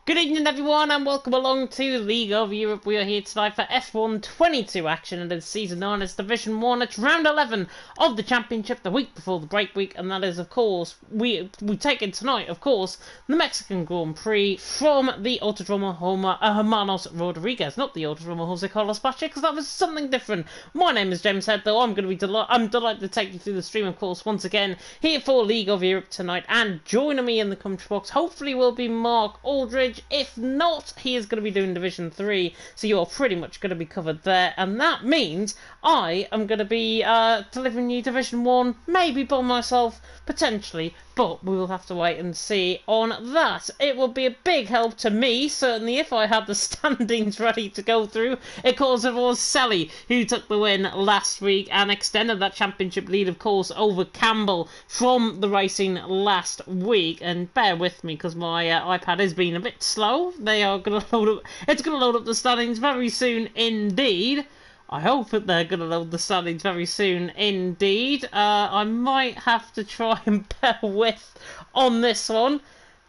Good evening everyone and welcome along to League of Europe. We are here tonight for F1 22 action and it's Season 9, it's Division 1, it's Round 11 of the Championship, the week before the break week, and that is of course, we take in tonight of course, the Mexican Grand Prix from the Autodromo Hermanos Rodriguez, not the Autodromo Jose Carlos Pache, because that was something different. My name is James Head though, I'm delighted to take you through the stream of course once again, here for League of Europe tonight, and joining me in the commentary box hopefully will be Mark Aldridge. If not, he is going to be doing Division 3, so you're pretty much going to be covered there. And that means I am going to be delivering you Division 1, maybe by myself, potentially, but we will have to wait and see on that. It will be a big help to me, certainly, if I had the standings ready to go through. Of course, it was Selly who took the win last week and extended that championship lead, of course, over Campbell from the racing last week. And bear with me, because my iPad is being a bit slow. They are going to load up. It's going to load up the standings very soon indeed. I hope that they're going to load the standings very soon indeed. I might have to try and bear with on this one.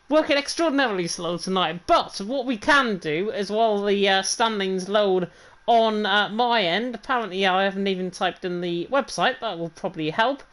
Working extraordinarily slow tonight. But what we can do is while the standings load on my end. Apparently I haven't even typed in the website. That will probably help.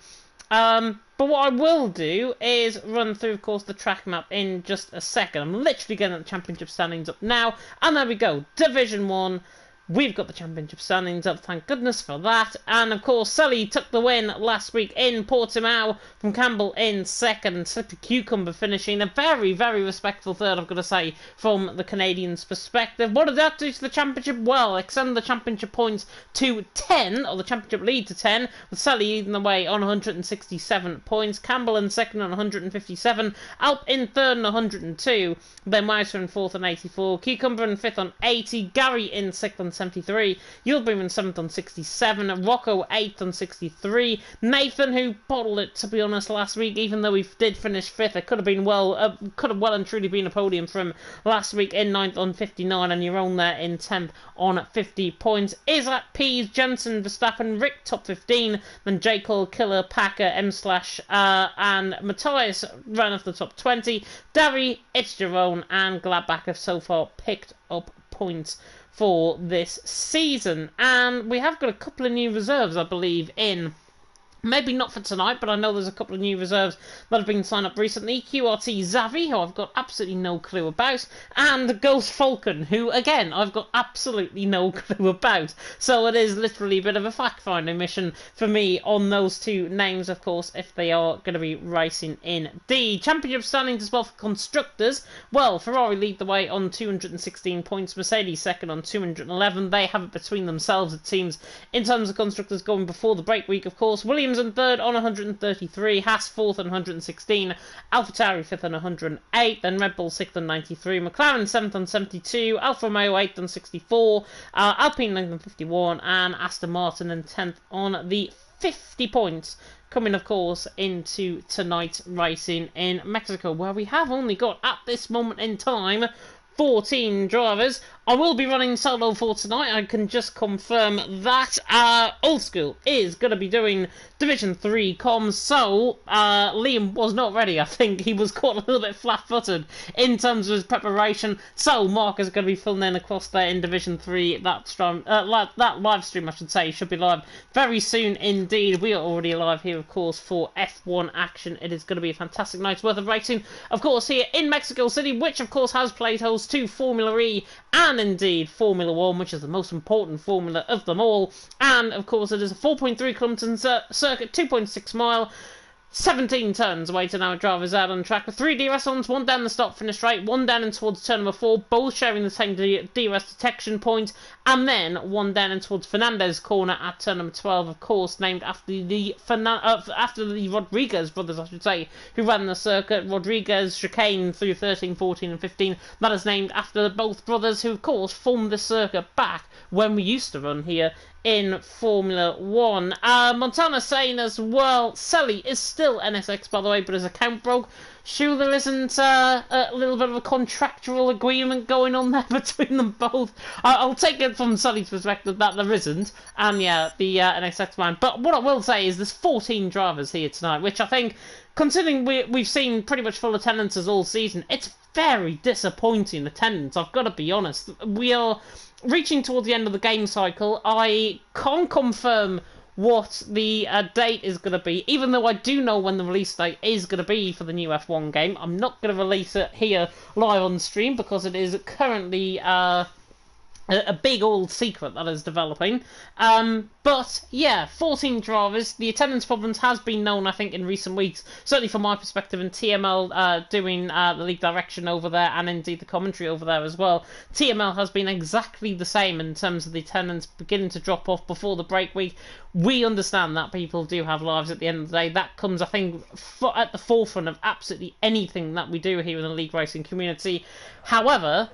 But what I will do is run through, of course, the track map in just a second. I'm literally getting the championship standings up now. And there we go. Division 1. We've got the championship standings up, thank goodness for that. And of course, Sully took the win last week in Portimao from Campbell in second. Slippy Cucumber finishing a very, very respectful third, I've got to say, from the Canadians' perspective. What did that do to the championship? Well, extend the championship points to 10, or the championship lead to 10, with Sully leading the way on 167 points. Campbell in second on 157. Alp in third on 102. Ben Meiser in fourth on 84. Cucumber in fifth on 80. Gary in sixth on 73, Yulbeam in 7th on 67, Rocco 8th on 63, Nathan, who bottled it to be honest last week, even though we did finish 5th, it could have well and truly been a podium from last week, in 9th on 59, and your own there in 10th on 50 points. Isaac Pease, Jensen, Verstappen, Rick top 15, then J. Cole, Killer, Packer, M Slash, and Matthias ran off the top 20. Davy, it's Jerome, and Gladbach have so far picked up points for this season. And we have got a couple of new reserves, I believe, in. Maybe not for tonight, but I know there's a couple of new reserves that have been signed up recently. QRT Zavi, who I've got absolutely no clue about, and Ghost Falcon, who, again, I've got absolutely no clue about. So it is literally a bit of a fact-finding mission for me on those two names, of course, if they are going to be racing in the championship standings as well for constructors. Well, Ferrari lead the way on 216 points, Mercedes second on 211. They have it between themselves, it seems, in terms of constructors going before the break week, of course. Williams in third on 133, Haas fourth on 116, AlphaTauri fifth on 108, then Red Bull sixth on 93, McLaren seventh on 72, Alfa Romeo eighth on 64, Alpine ninth on 51, and Aston Martin in 10th on the 50 points. Coming, of course, into tonight's racing in Mexico, where we have only got, at this moment in time, 14 drivers. I will be running solo for tonight, I can just confirm that. Old School is going to be doing Division 3 comms, so Liam was not ready. I think he was caught a little bit flat-footed in terms of his preparation, so Mark is going to be filling in across there in Division 3. That live stream, I should say, should be live very soon indeed. We are already live here, of course, for F1 action. It is going to be a fantastic night's worth of racing, of course, here in Mexico City, which, of course, has played host to Formula E and indeed Formula 1, which is the most important formula of them all. And of course it is a 4.3 kilometre circuit, 2.6 mile, 17 turns away to now drivers out on track with 3 DRS ons, 1 down the start finish straight, 1 down and towards turn number 4, both sharing the same DRS detection point, and then 1 down and towards Fernandez corner at turn number 12, of course, named after the Rodriguez brothers, I should say, who ran the circuit. Rodriguez chicane through 13, 14 and 15. That is named after both brothers who, of course, formed the circuit back when we used to run here in Formula 1. Montana saying as well, Selly is still NSX, by the way, but his account broke. Sure, there isn't a little bit of a contractual agreement going on there between them both. I'll take it from Sully's perspective that there isn't, and yeah, the NSX man. But what I will say is there's 14 drivers here tonight, which I think, considering we've seen pretty much full attendances all season, it's very disappointing attendance, I've got to be honest. We are reaching toward the end of the game cycle. I can't confirm what the date is going to be, even though I do know when the release date is going to be for the new F1 game. I'm not going to release it here live on stream because it is currently a big old secret that is developing. But yeah, 14 drivers. The attendance problems has been known, I think, in recent weeks, certainly from my perspective, and TML doing the league direction over there, and indeed the commentary over there as well. TML has been exactly the same in terms of the attendance beginning to drop off before the break week. We understand that people do have lives at the end of the day. That comes, I think, at the forefront of absolutely anything that we do here in the league racing community. However,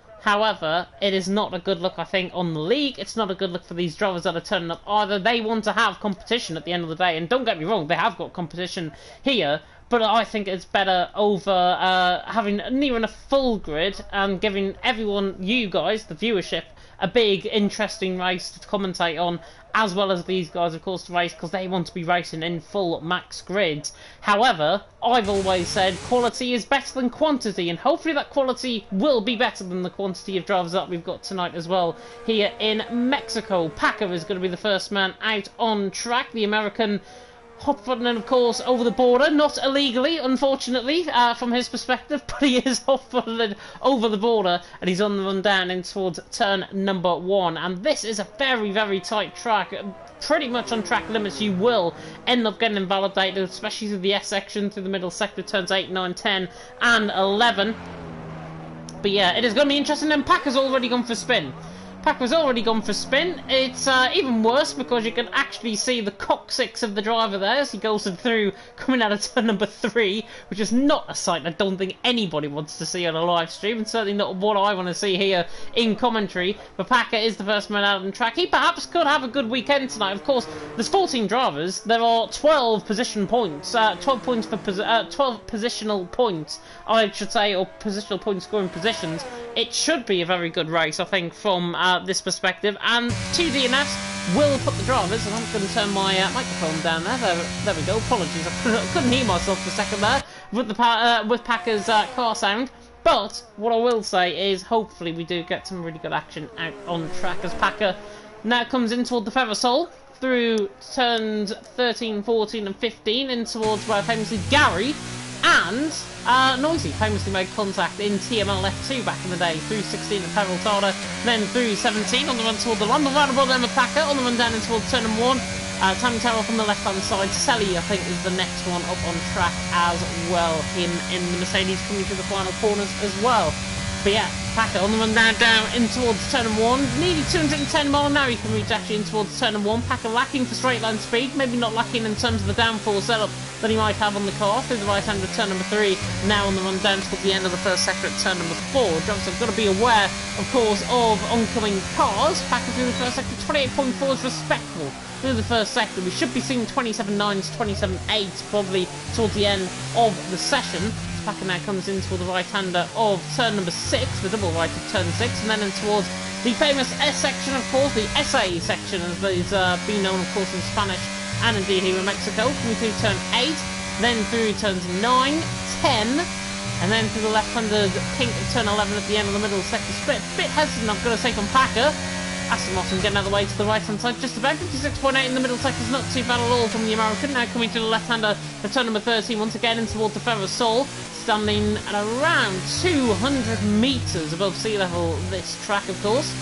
it is not a good look, I think, on the league. It's not a good look for these drivers that are turning up either. They want to have competition at the end of the day, and don't get me wrong, they have got competition here, but I think it's better over having near enough full grid and giving everyone, you guys, the viewership, a big, interesting race to commentate on, as well as these guys, of course, to race, because they want to be racing in full max grids. However, I've always said quality is better than quantity, and hopefully that quality will be better than the quantity of drivers that we've got tonight as well here in Mexico. Packer is going to be the first man out on track. The American hot-footed, of course, over the border, not illegally, unfortunately, from his perspective, but he is hot-footed over the border, and he's on the run down in towards turn number 1. And this is a very, very tight track. Pretty much on track limits. You will end up getting invalidated, especially through the S section, through the middle sector, turns 8, 9, 10, and 11. But yeah, it is going to be interesting, and Packer's already gone for spin. Packer's already gone for spin. It's even worse because you can actually see the coccyx of the driver there as he goes through, coming out of turn number 3, which is not a sight I don't think anybody wants to see on a live stream, and certainly not what I want to see here in commentary. But Packer is the first man out on track. He perhaps could have a good weekend tonight. Of course, there's 14 drivers. There are 12 position points. 12 points for 12 positional points, I should say, or positional point scoring positions. It should be a very good race, I think, from this perspective. And 2DNFs will put the drivers, and I'm going to turn my microphone down there. There we go. Apologies, I couldn't hear myself for a second there with the with Packer's car sound. But what I will say is, hopefully, we do get some really good action out on track as Packer now comes in toward the Ferrosol through turns 13, 14, and 15 in towards where famously Gary and Noisy famously made contact in TML F2 back in the day, through 16 at Peraltada, then through 17 on the run toward the London roundabout, then with Packer on the run down in towards turn number 1. Timing Terror from the left hand side. Selly, I think, is the next one up on track as well. Him in the Mercedes coming through the final corners as well. But yeah, Packer on the run down in towards turn 1. Nearly 210 mile an hour he can reach actually in towards turn 1. Packer lacking for straight line speed, maybe not lacking in terms of the downforce setup that he might have on the car through the right hand of turn number 3. Now on the run down towards the end of the first sector at turn number 4. Drivers have got to be aware, of course, of oncoming cars. Packer through the first sector, 28.4 is respectful. Through the first sector, we should be seeing 27.9s, 27.8s probably towards the end of the session. Packer now comes in toward the right-hander of turn number 6, the double right of turn 6, and then in towards the famous S section, of course, the SA section, as is being known, of course, in Spanish and indeed here in Mexico, coming through turn 8, then through turns 9, 10, and then through the left-handed kink of turn 11 at the end of the middle sector split. Bit hesitant, I've got to say, from Packer. Aston Martin getting out of the way to the right-hand side, just about 56.8 in the middle sector is not too bad at all from the American. Now coming to the left-hander for turn number 13, once again in towards the Ferrosol, standing at around 200 metres above sea level this track, of course.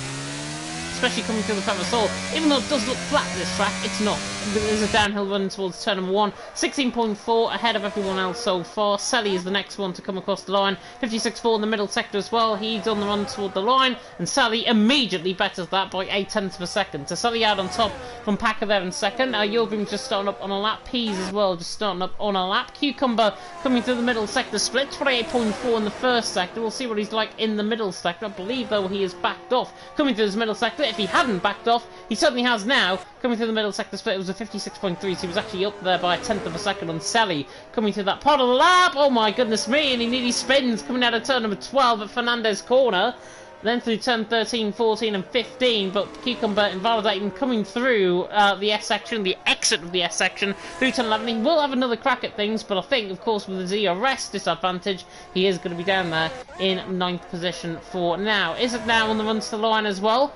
Especially coming through the Ferrosol. Even though it does look flat, this track, it's not. There's a downhill run towards turn number 1. 16.4 ahead of everyone else so far. Selly is the next one to come across the line. 56.4 in the middle sector as well. He's on the run toward the line. And Selly immediately betters that by 0.8 of a second. So Selly out on top from Packer there in second. Jorgrim's just starting up on a lap. Pease as well, just starting up on a lap. Cucumber coming through the middle sector split. 28.4 in the first sector. We'll see what he's like in the middle sector. I believe, though, he is backed off coming through his middle sector. If he hadn't backed off, he certainly has now. Coming through the middle sector split, it was a 56.3, so he was actually up there by 0.1 of a second on Selly. Coming through that part of the lap, oh my goodness me, and he nearly spins coming out of turn number 12 at Fernandez corner. then through turn 13, 14 and 15, but Cucumber invalidating coming through the S section, the exit of the S section, through turn 11. He will have another crack at things, but I think, of course, with the DRS disadvantage, he is going to be down there in 9th position for now. Is it now on the run to the line as well?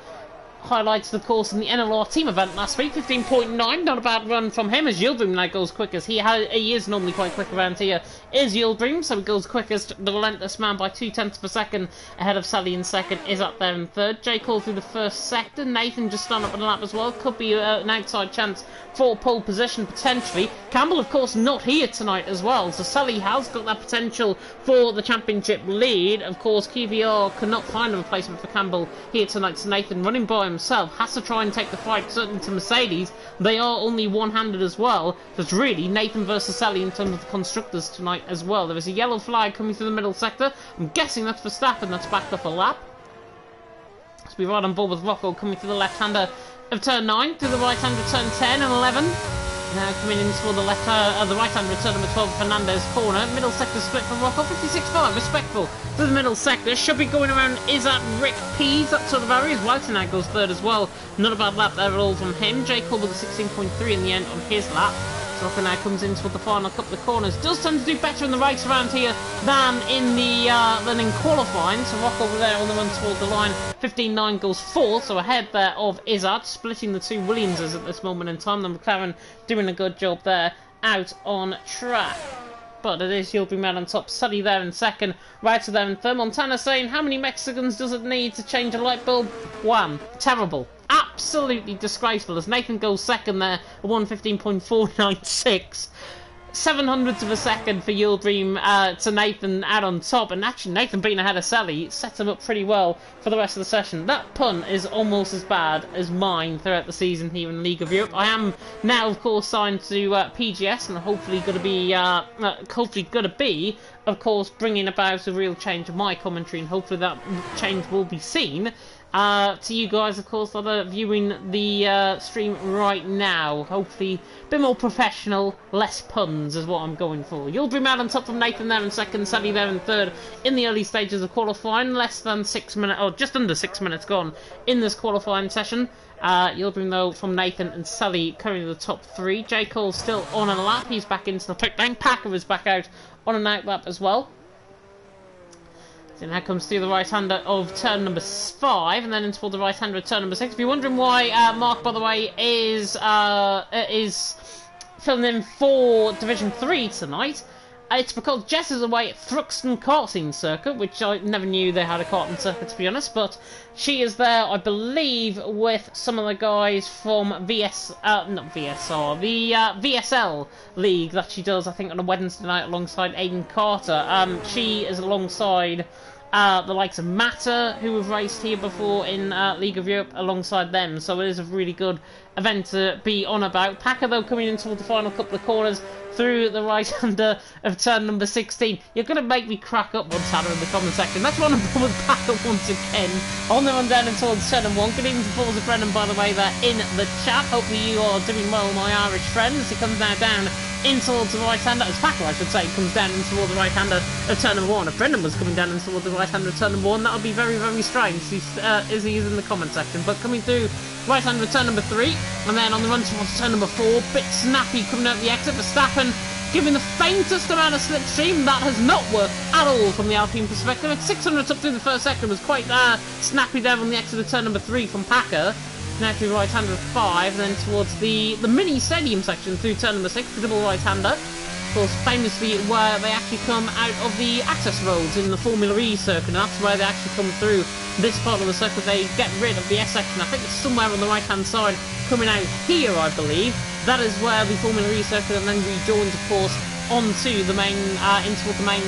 Highlights, of course, in the NLR team event last week, 15.9, not a bad run from him, as Yildirim now goes quickest. He is normally quite quick around here, is Yildirim, so he goes quickest, the relentless man by 0.2 per second, ahead of Sally in second, is up there in third. J. Cole through the first sector, Nathan just starting up on the lap as well, could be an outside chance for pole position, potentially. Campbell, of course, not here tonight as well, so Sally has got that potential for the championship lead. Of course, QVR cannot find a replacement for Campbell here tonight, so Nathan running by himself has to try and take the fight certainly to Mercedes. They are only one-handed as well, so it's really Nathan versus Sally in terms of the constructors tonight as well. There is a yellow flag coming through the middle sector. I'm guessing that's Verstappen, that's backed up a lap. Let's be right on board with Rocco coming through the left-hander of turn 9, through the right-hander turn 10 and 11. Now coming in for the right-hand return number 12, Fernandez corner. Middle sector split from Rocco, 56.5, respectful. Through the middle sector, should be going around, is that Rick Pease, that sort of area. Whitener goes third as well. Not a bad lap there at all from him. J. Cole with a 16.3 in the end on his lap. Rocco now comes in toward the final couple of corners. Does tend to do better in the race around here than in qualifying. So Rocco over there on the run toward the line. 15.9 goes fourth, so ahead there of Izzard, splitting the two Williamses at this moment in time. The McLaren doing a good job there out on track. But it is Yildirim out on top. Sully there in second. Ryder there in third. Montana saying, how many Mexicans does it need to change a light bulb? One. Terrible. Absolutely disgraceful, as Nathan goes second there, a 1:15.496. 700ths of a second for Yildirim to Nathan out on top, and actually Nathan being ahead of Sally sets him up pretty well for the rest of the session. That pun is almost as bad as mine throughout the season here in League of Europe. I am now, of course, signed to PGS, and hopefully going to be, of course, bringing about a real change of my commentary, and hopefully that change will be seen. To you guys, of course, that are viewing the stream right now. Hopefully, a bit more professional, less puns is what I'm going for. Yildirim out on top from Nathan there in second, Sally there in third in the early stages of qualifying. Less than 6 minutes, or just under 6 minutes gone in this qualifying session. Yildirim, though, from Nathan and Sally currently the top three. J. Cole still on a lap. He's back into the pit lane. Packer is back out on an out lap as well. And that comes through the right-hander of turn number 5, and then into the right-hander of turn number 6. If you're wondering why Mark, by the way, is filling in for Division 3 tonight, it's because Jess is away at Thruxton Karting Circuit, which I never knew they had a karting circuit, to be honest, but she is there, I believe, with some of the guys from VSL League that she does, I think, on a Wednesday night alongside Aidan Carter. She is alongside the likes of Matter, who have raced here before in League of Europe, alongside them, so it is a really good event to be on about. Packer, though, coming in towards the final couple of corners through the right-hander of turn number 16. You're going to make me crack up, Montana, in the comment section. That's one of them with Packer once again. On the run down and towards turn number 1. Good evening to Paul and Brendan, by the way, there in the chat. Hopefully you are doing well, my Irish friends. He comes now down in towards the right-hander, as Packer, I should say, comes down in towards the right-hander of turn number 1. If Brendan was coming down in towards the right-hander of turn number 1, that would be very, very strange. He's in the comment section. But coming through right-hander of turn number 3, and then on the run towards turn number 4, bit snappy coming out the exit. Verstappen giving the faintest amount of slipstream. That has not worked at all from the Alpine perspective. At 600 up through the first sector was quite snappy there on the exit of turn number 3 from Packer. Now through right-hander of 5, then towards the mini stadium section through turn number 6, the double right-hander. Of course, famously where they actually come out of the access roads in the Formula E circuit, and that's where they actually come through this part of the circuit. They get rid of the S section. I think it's somewhere on the right-hand side coming out here, I believe. That is where the Formula E circuit and then rejoins, of course, onto the main, into the main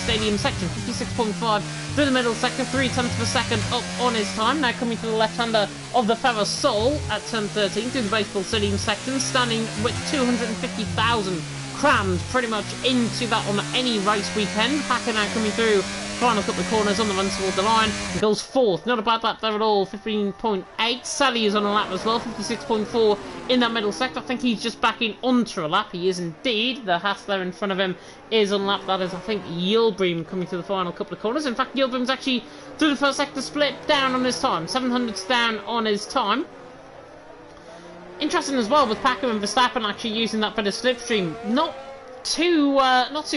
stadium section. 56.5 through the middle sector, 0.3 of a second up on his time. Now coming to the left-hander of the Ferris Soul at turn 13 through the Baseball Stadium section, standing with 250,000 crammed pretty much into that on any race weekend. Packer now coming through final couple of corners on the run toward the line and goes fourth. Not a bad lap there at all, 15.8. Sally is on a lap as well, 56.4 in that middle sector. I think he's just backing onto a lap. He is indeed. The Haas there in front of him is on lap. That is, I think, Yildirim coming to the final couple of corners. In fact, Yildirim's actually through the first sector split down on his time. 700s down on his time. Interesting as well with Packer and Verstappen actually using that bit of slipstream. Not too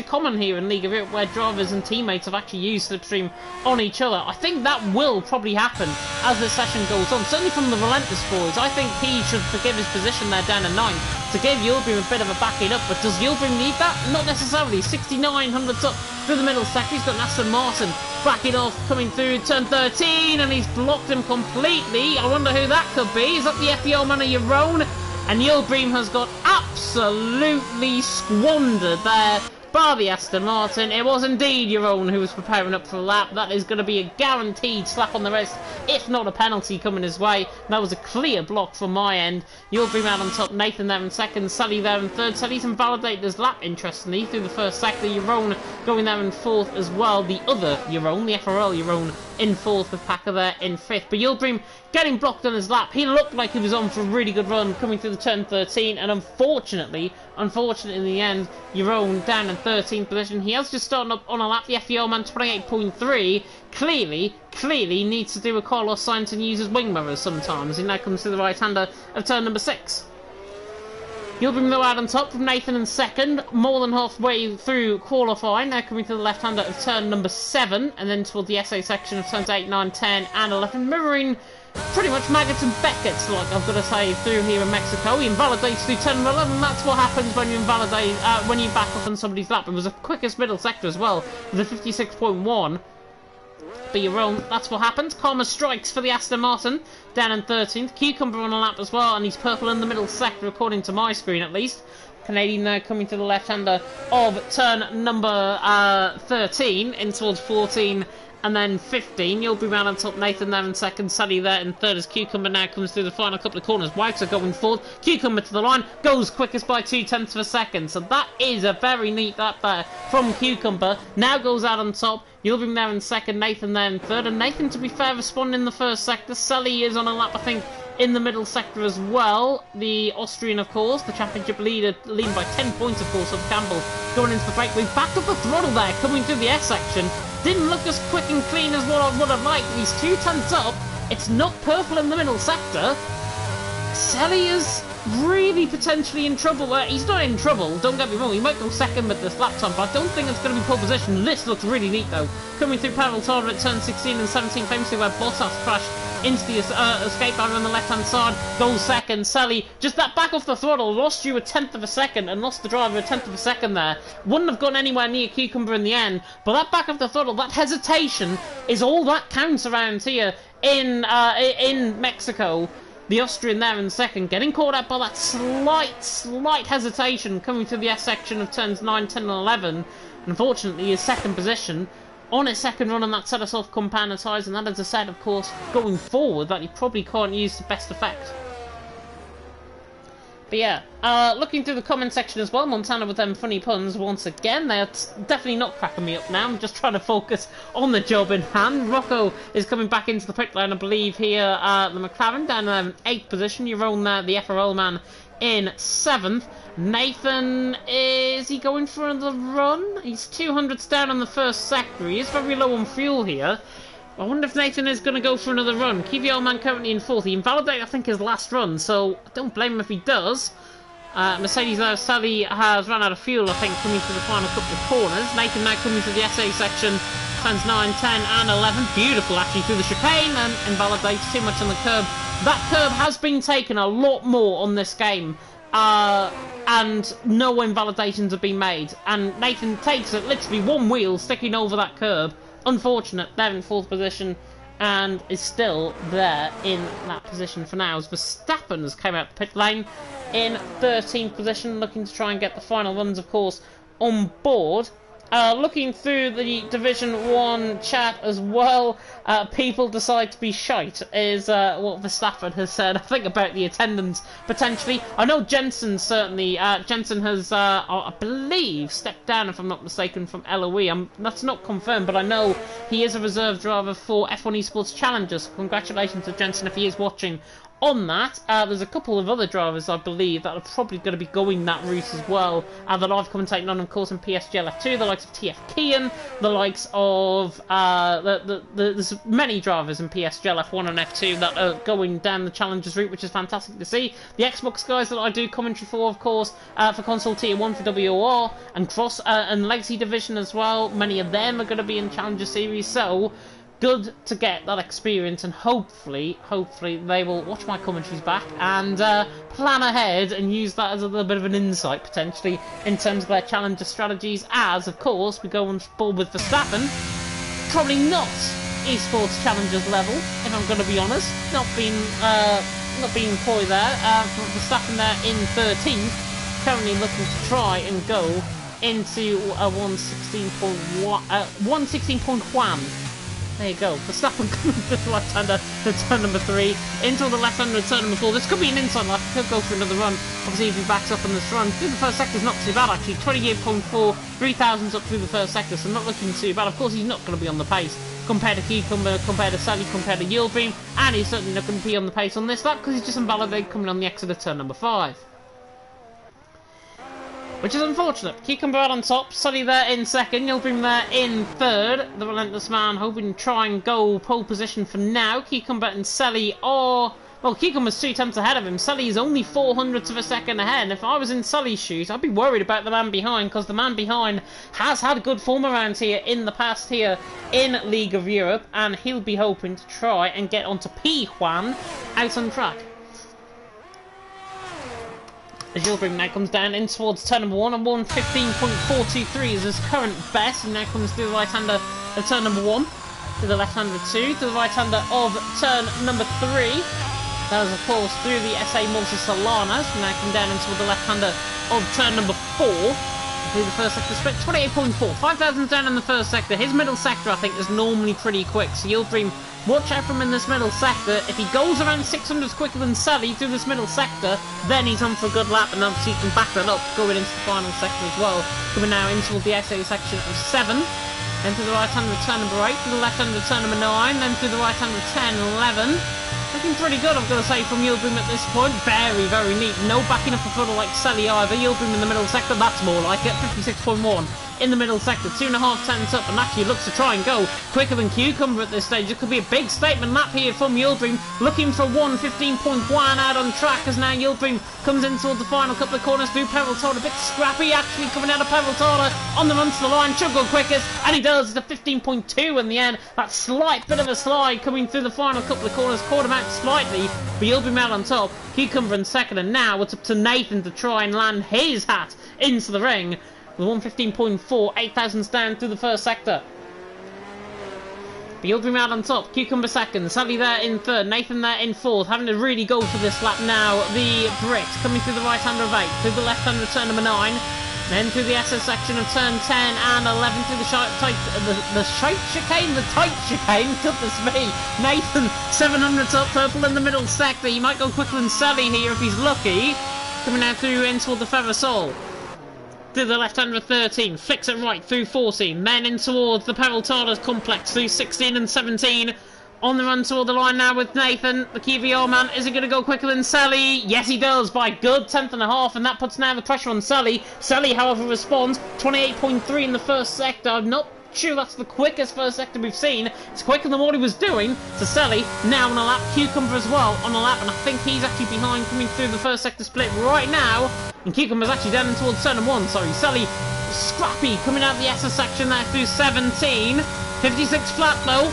common here in Liga Europe, where drivers and teammates have actually used slipstream on each other. I think that will probably happen as the session goes on. Certainly from the Relentless boys, I think he should forgive his position there down in 9th to give Yildirim a bit of a backing up. But does Yildirim need that? Not necessarily. 6900s up through the middle sector. He's got Aston Martin backing off, coming through turn 13, and he's blocked him completely. I wonder who that could be. Is that the FPL man of Jeroen? And Yildirim has got absolutely squandered there by the Aston Martin. It was indeed Jeroen who was preparing up for a lap. That is going to be a guaranteed slap on the wrist, if not a penalty coming his way. That was a clear block from my end. Yildirim out on top, Nathan there in second, Sally there in third. Sally's invalidated his lap, interestingly, through the first sector. Jeroen going there in fourth as well. The other Jeroen, the FRL Jeroen, in fourth with Packer there in fifth. But Yildirim getting blocked on his lap. He looked like he was on for a really good run coming through the turn 13, and unfortunately in the end, Jeroen down in 13th position. He has just started up on a lap. The FPL man 28.3 clearly needs to do a Carlos Sainz and use his wing mirrors sometimes. He now comes to the right-hander of turn number 6. Yildirim though out on top from Nathan in second, more than halfway through qualifying, now coming to the left-hander of turn number 7, and then toward the SA section of turns 8, 9, 10 and 11, mirroring pretty much Maggots and Beckett's, like I've got to say, through here in Mexico. He invalidates through turn number 11, that's what happens when you invalidate, when you back up on somebody's lap. It was the quickest middle sector as well, with a 56.1. But you're wrong, that's what happens. Karma strikes for the Aston Martin, down in 13th. Cucumber on a lap as well, and he's purple in the middle sector, according to my screen at least. Canadian now coming to the left-hander of turn number 13, in towards 14 and then 15. You'll be round on top, Nathan there in second, Sally there in third as Cucumber now comes through the final couple of corners. Whites are going forward, Cucumber to the line, goes quickest by 0.2 of a second. So that is a very neat lap there from Cucumber. Now goes out on top, Yildirim there in second, Nathan there in third, and Nathan, to be fair, responding in the first sector. Sally is on a lap, I think, in the middle sector as well. The Austrian, of course, the championship leader, leading by 10 points, of course, of Campbell going into the break. We backed up the throttle there, coming through the S section. Didn't look as quick and clean as what I would have liked. He's 2 tenths up. It's not purple in the middle sector. Sally is really potentially in trouble. He's not in trouble, don't get me wrong. He might go second with this lap time, but I don't think it's going to be pole position. This looks really neat, though. Coming through Pavel Tarver at turn 16 and 17, famously where Bottas crashed into the escape barrier on the left-hand side, goes second. Sally, just that back off the throttle, lost you a 10th of a second and lost the driver a 10th of a second there. Wouldn't have gone anywhere near Cucumber in the end, but that back off the throttle, that hesitation is all that counts around here in Mexico. The Austrian there in second, getting caught up by that slight hesitation coming through the S section of turns 9, 10 and 11. Unfortunately, his second position on his second run on that set of soft compound tyres, and that is a set, of course, going forward that he probably can't use to best effect. But yeah, looking through the comment section as well, Montana with them funny puns once again. They are definitely not cracking me up now. I'm just trying to focus on the job in hand. Rocco is coming back into the pit lane, I believe, here. The McLaren down in 8th position. Jeroen there, the FRL man, in 7th. Nathan, is he going for another run? He's 200s down on the first sector. He is very low on fuel here. I wonder if Nathan is going to go for another run. KVL man currently in 4th. He invalidated, I think, his last run, so I don't blame him if he does. Mercedes there, Sally has run out of fuel, I think, coming to the final couple of corners. Nathan now coming to the SA section, turns 9, 10 and 11. Beautiful, actually, through the chicane, and invalidates too much on the curb. That curb has been taken a lot more on this game. And no invalidations have been made. And Nathan takes it, literally one wheel sticking over that curb. Unfortunate, they're in 4th position and is still there in that position for now. As Verstappen has come out the pit lane in 13th position, looking to try and get the final runs, of course, on board. Looking through the Division 1 chat as well, people decide to be shite, is what Verstappen has said. I think about the attendance, potentially. I know Jensen certainly, Jensen has, I believe, stepped down, if I'm not mistaken, from LOE. That's not confirmed, but I know he is a reserve driver for F1 Esports Challengers. Congratulations to Jensen if he is watching on that. There's a couple of other drivers, I believe, that are probably going to be going that route as well, that I've commentated on, of course, in PSGLF2, the likes of TF Kian, the likes of, there's many drivers in PSGLF1 and F2 that are going down the Challengers route, which is fantastic to see. The Xbox guys that I do commentary for, of course, for Console Tier 1 for WOR, and Cross, and Legacy Division as well, many of them are going to be in Challenger Series, so good to get that experience, and hopefully they will watch my commentaries back and plan ahead and use that as a little bit of an insight, potentially, in terms of their Challenger strategies, as, of course, we go on board with Verstappen. Probably not esports Challengers level, if I'm going to be honest. Not being coy there. Verstappen there in 13th, currently looking to try and go into a 116.1. There you go. Verstappen coming to the left-hander to turn number 3, into the left-hander to turn number 4. This could be an inside lap. Could go for another run. Obviously, if he backs up on this run. Through the first sector is not too bad, actually. 28.4, 3,000s up through the first sector, so not looking too bad. Of course, he's not going to be on the pace compared to Cucumber, compared to Sally, compared to Yieldbeam, and he's certainly not going to be on the pace on this lap because he's just invalidated coming on the exit of turn number 5. Which is unfortunate. Cucumber out on top, Sully there in second, Yildirim there in third. The Relentless Man hoping to try and go pole position for now. Cucumber and Sully are... Well, Cucumber's 2 tenths ahead of him. Sully is only 0.04 of a second ahead. And if I was in Sully's shoes, I'd be worried about the man behind, because the man behind has had good form around here in the past here in League of Europe, and he'll be hoping to try and get onto P1 out on track. As Yildirim now comes down in towards turn number 1, and 1:15.423 is his current best, and now comes through the right-hander of turn number 1, to the left-hander of 2, to the right-hander of turn number 3. That was, of course, through the SA Multi Solana, so now come down into the left-hander of turn number 4. Through the first sector split, 28.4, 5,000 down in the first sector. His middle sector, I think, is normally pretty quick, so Yildirim, watch out for him in this middle sector. If he goes around 600s quicker than Sally through this middle sector, then he's on for a good lap, and obviously he can back that up going into the final sector as well. Coming now into the SA section of 7, then to the right-hander of turn number 8, to the left-hander of turn number 9, then to the right-hander of 10 and 11. Looking pretty good, I've got to say, from Yildirim at this point. Very, very neat. No backing up a funnel like Sally either. Yildirim in the middle sector, that's more like it. 56.1 in the middle sector. 2.5 tenths up, and actually looks to try and go quicker than Cucumber at this stage. It could be a big statement lap here from Yildirim. Looking for 1:15.1 out on track, as now Yildirim comes in towards the final couple of corners through Peraltada. A bit scrappy, actually, coming out of Peraltada on the run to the line. Should go quickest, and he does. It's a 15.2 in the end. That slight bit of a slide coming through the final couple of corners. Caught him out slightly, but Yildirim out on top. Cucumber in second, and now it's up to Nathan to try and land his hat into the ring. With 1:15.4, 8,000s down through the first sector. Yildirim out on top, Cucumber second, Sally there in third, Nathan there in fourth, having to really go for this lap now. The Brit coming through the right-hander of 8, through the left-hander of turn number 9, then through the SS section of turn 10 and 11 through the tight chicane, goodness me. Nathan, 700s up, purple in the middle sector. He might go quicker than Sally here if he's lucky. Coming out through in toward the Feathersall. To the left-hander of 13, flicks it right through 14, then in towards the Peraltada complex through 16 and 17. On the run toward the line now with Nathan, the QVR man. Is he going to go quicker than Sally? Yes, he does, by a good 1/10.5, and that puts now the pressure on Sally. Sally, however, responds. 28.3 in the first sector. I'm not sure that's the quickest first sector we've seen. It's quicker than what he was doing. So Sally now on a lap, Cucumber as well on a lap, and I think he's actually behind coming through the first sector split right now. And Cucumber's actually down towards turn 1, sorry. Sally, scrappy, coming out the SS section there through 17. 56 flat though,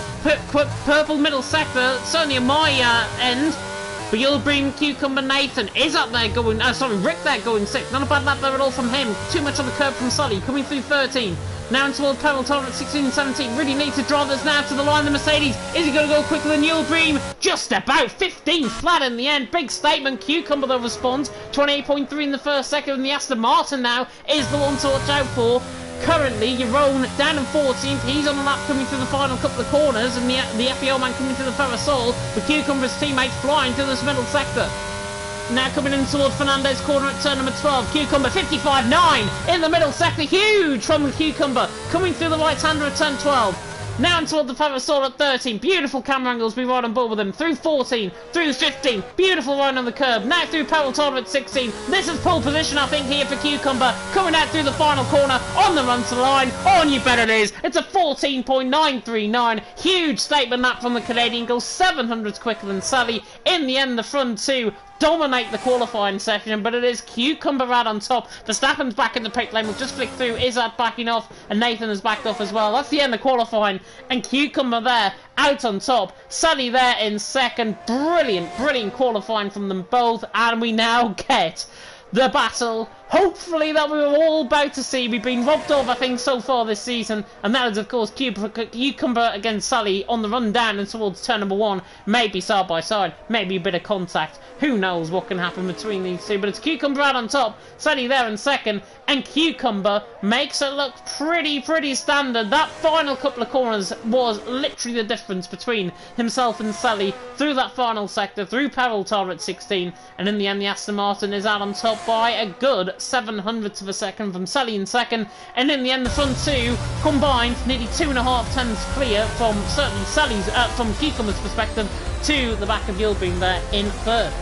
purple middle sector, certainly on my end. But Yildirim, Cucumber, Nathan is up there going, Rick there going 6th. Not a bad lap there at all from him. Too much on the curb from Sully, coming through 13. Now in towards Peraltada at 16 and 17. Really needs to drive us now to the line, the Mercedes. Is he going to go quicker than Yildirim? Just about 15 flat in the end. Big statement. Cucumber though responds. 28.3 in the first second, and the Aston Martin now is the one to watch out for. Currently, Jeroen down in 14th. He's on the lap coming through the final couple of corners, and the FEO man coming through the Parasol, with Cucumber's teammates flying through this middle sector. Now coming in towards Fernandez corner at turn number 12. Cucumber 55.9 in the middle sector. Huge from Cucumber coming through the right-hander at turn 12. Now toward the Parasol at 13. Beautiful camera angles. Be right on board with them. Through 14. Through 15. Beautiful run on the curb. Now through Paraltar at 16. This is pole position, I think, here for Cucumber. Coming out through the final corner. On the run to the line. Oh, and you bet it is. It's a 14.939. Huge statement lap from the Canadian. Goes 700s quicker than Sally. In the end, the front two dominate the qualifying session, but it is Cucumber out on top. Verstappen's back in the pit lane. We'll just flick through. Izzat backing off, and Nathan has backed off as well. That's the end of qualifying, and Cucumber there out on top. Sally there in second. Brilliant qualifying from them both, and we now get the battle, hopefully, that we were all about to see. We've been robbed of, I think, so far this season, and that is, of course, Cucumber against Sally on the run down and towards turn number 1. Maybe side by side, maybe a bit of contact. Who knows what can happen between these two, but it's Cucumber out on top, Sally there in second, and Cucumber makes it look pretty standard. That final couple of corners was literally the difference between himself and Sally through that final sector, through Paraltar at 16, and in the end the Aston Martin is out on top by a good 700ths of a second from Sally in second, and in the end the front two combined nearly 2.5 tenths clear from certainly Sally's from Cucumber's perspective to the back of Yilbeam there in third.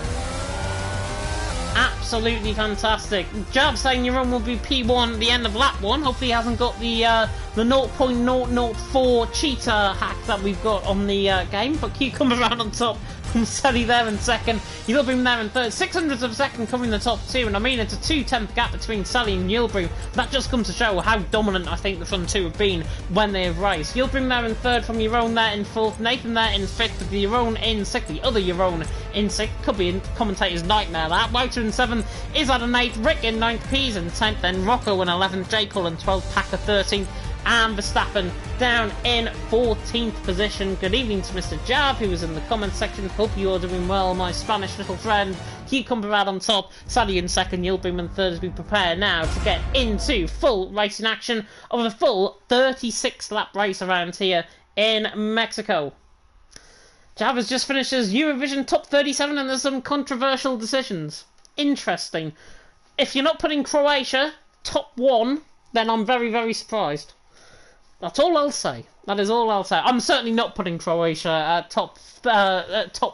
Absolutely fantastic. Jab saying your run will be P1 at the end of lap 1. Hopefully he hasn't got the 0.004 cheater hack that we've got on the game, but Cucumber around on top. Sally there in second, Yilbeam there in third, 600ths of a second covering the top two, and I mean it's a 2/10 gap between Sally and Yilbeam. That just comes to show how dominant I think the front two have been when they have raced. Yilbeam there in third, from Jeroen there in fourth, Nathan there in fifth, with the Jeroen in sixth, the other Jeroen in sixth, could be a commentator's nightmare that. Wouter in seventh, Izzat in eighth, Rick in ninth, Pease in 10th, then Rocco in 11th, J. Cole in 12th, Packer 13th, and Verstappen down in 14th position. Good evening to Mr. Jab, who was in the comments section. Hope you're doing well, my Spanish little friend. Cucumber out on top, Sally in second, Yilbeam in third, as we prepare now to get into full racing action of a full 36-lap race around here in Mexico. Jab has just finished his Eurovision top 37, and there's some controversial decisions. Interesting. If you're not putting Croatia top 1, then I'm very surprised. That's all I'll say. That is all I'll say. I'm certainly not putting Croatia at top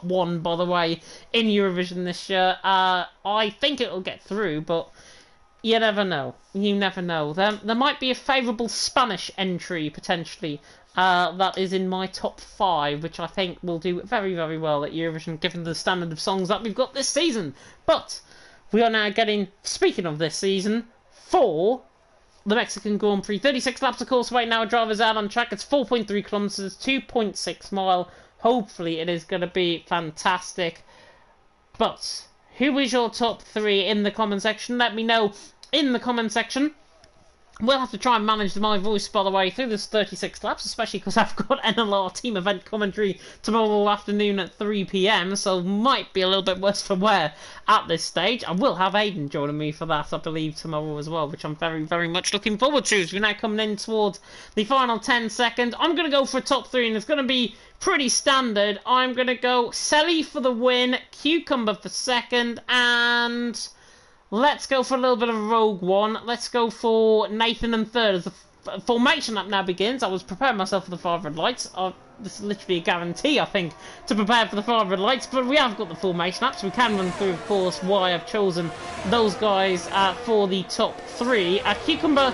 1, by the way, in Eurovision this year. I think it'll get through, but you never know. You never know. There might be a favourable Spanish entry, potentially, that is in my top 5, which I think will do very well at Eurovision, given the standard of songs that we've got this season. But we are now getting, speaking of this season, for the Mexican Grand Prix. 36 laps of course right now, drivers out on track. It's 4.3 kilometres, 2.6 mile. Hopefully it is going to be fantastic. But who is your top 3 in the comment section? Let me know in the comment section. We'll have to try and manage my voice, by the way, through this 36 laps, especially because I've got NLR team event commentary tomorrow afternoon at 3 PM, so might be a little bit worse for wear at this stage. I will have Aiden joining me for that, I believe, tomorrow as well, which I'm very much looking forward to, as we're now coming in towards the final 10 seconds. I'm going to go for a top 3, and it's going to be pretty standard. I'm going to go Sally for the win, Cucumber for second, and let's go for a little bit of a rogue one. Let's go for Nathan in third. As the formation lap now begins, I was preparing myself for the 5 red lights. This is literally a guarantee, I think, to prepare for the 5 red lights. But we have got the formation lap, so we can run through, of course, why I've chosen those guys for the top 3. Cucumber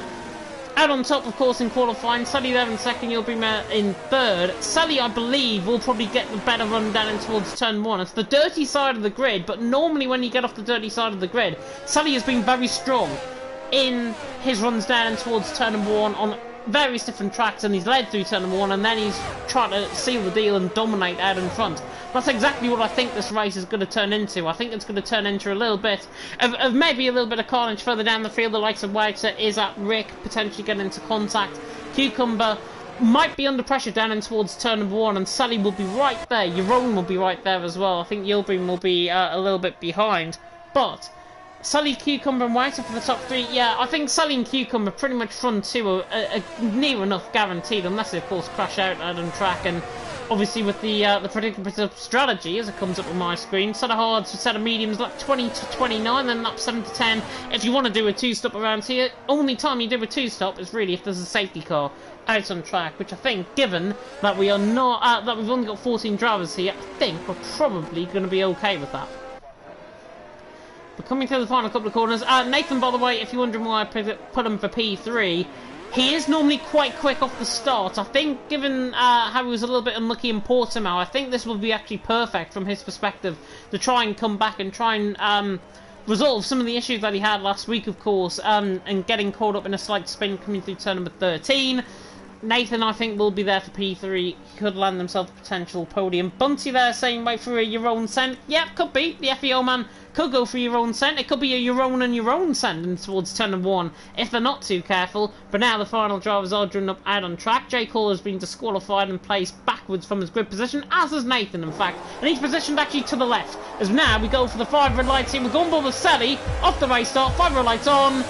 out on top, of course, in qualifying. Sally there in second, Yilbeam in third. Sally, I believe, will probably get the better run down in towards turn 1. It's the dirty side of the grid, but normally when you get off the dirty side of the grid, Sally has been very strong in his runs down towards turn number 1 on various different tracks, and he's led through turn number 1, and then he's trying to seal the deal and dominate out in front. That's exactly what I think this race is going to turn into. I think it's going to turn into a little bit of maybe a little bit of carnage further down the field. The likes of Wouter, Izzat, Rick potentially getting into contact. Cucumber might be under pressure down in towards turn number 1, and Sally will be right there. Jeroen will be right there as well. I think Yilbeam will be a little bit behind. But Sully, Cucumber and White for the top 3. Yeah, I think Sully and Cucumber pretty much front 2 are near enough guaranteed, unless they of course crash out on track. And obviously with the predictable strategy as it comes up on my screen, set of hards, set of mediums, lap 20 to 29, then lap 7 to 10. If you want to do a 2-stop around here, only time you do a 2-stop is really if there's a safety car out on track, which I think, given that we are not that we've only got 14 drivers here, I think we're probably going to be okay with that. But coming to the final couple of corners, Nathan, by the way, if you're wondering why I put him for P3, he is normally quite quick off the start. I think, given how he was a little bit unlucky in Portimao, I think this will be actually perfect from his perspective to try and come back and try and resolve some of the issues that he had last week, of course, and getting caught up in a slight spin coming through turn number 13. Nathan, I think, will be there for P3. He could land himself a potential podium. Bunty there saying, wait for your own scent. Yep, could be. The FEO man could go for your own scent. It could be a your own sending towards turn number 1 if they're not too careful. But now the final drivers are drawn up out on track. Jake Hall has been disqualified and placed backwards from his grid position, as has Nathan, in fact. And he's positioned actually to the left. As now we go for the 5 red lights here. We're going with Sally off the race start. 5 red lights on.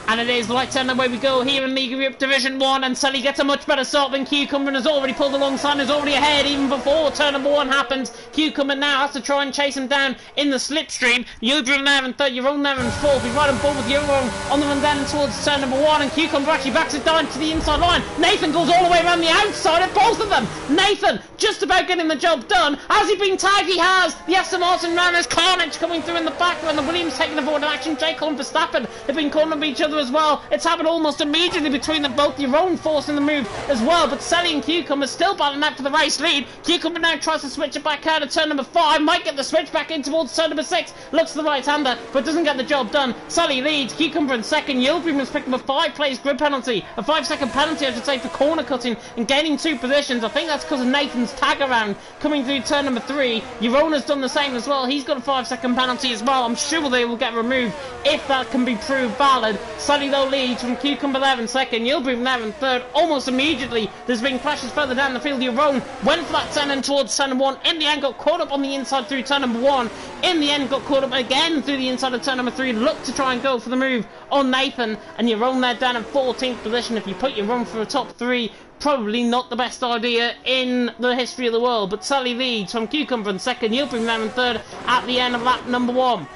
And it is lights down, away we go here in League Europe Division 1, and Sully gets a much better start than Cucumber and has already pulled alongside and is already ahead even before turn number 1 happens. Cucumber now has to try and chase him down in the slipstream. Yudrin there in 3rd, Euron there in 4th. He's right on board with Euron on the run down towards turn number 1, and Cucumber actually backs it down to the inside line. Nathan goes all the way around the outside of both of them. Nathan just about getting the job done. Has he been tagged? He has. The Aston Martin runners, Carnage coming through in the background, the Williams taking the forward in action. Jake Hall and Verstappen have been cornering each other as well. It's happened almost immediately between them both. Your own forcing the move as well, but Sally and Cucumber still battling out for the race lead. Cucumber now tries to switch it back out of turn number 5, might get the switch back in towards turn number 6, looks to the right-hander, but doesn't get the job done. Sally leads, Cucumber in 2nd, Yildirim has picked up a 5-place grid penalty, a 5-second penalty I should say, for corner cutting and gaining 2 positions. I think that's because of Nathan's tag around coming through turn number 3. Eurona's done the same as well, he's got a 5-second penalty as well. I'm sure they will get removed if that can be proved valid. Sally though leads from Cucumber there in 2nd, Yildirim there in 3rd. Almost immediately there's been clashes further down the field. Euron went for that turn in towards turn number 1, in the end got caught up on the inside through turn number 1, in the end got caught up again through the inside of turn number 3, looked to try and go for the move on Nathan, and Euron there down in 14th position. If you put Euron for a top 3, probably not the best idea in the history of the world, but Sally leads from Cucumber in 2nd, Yildirim there in 3rd at the end of lap number 1.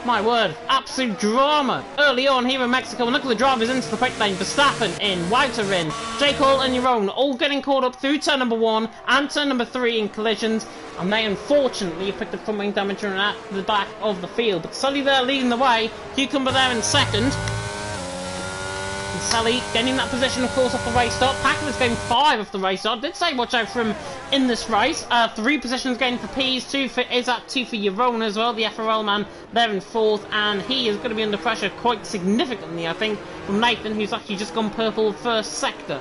My word, absolute drama early on here in Mexico. And look at the drivers into the pit lane. Verstappen in, Wouter in, Jake Hall and Euron all getting caught up through turn number 1 and turn number 3 in collisions. And they unfortunately picked up front wing damage and at the back of the field. But Sully there leading the way, Cucumber there in 2nd. And Sally gaining that position, of course, off the race start. Packard's getting 5 off the race start. Did say watch out for him in this race. 3 positions gained for Pease, 2 for Izat, 2 for Euron as well. The FRL man there in 4th, and he is going to be under pressure quite significantly, I think, from Nathan, who's actually just gone purple first sector.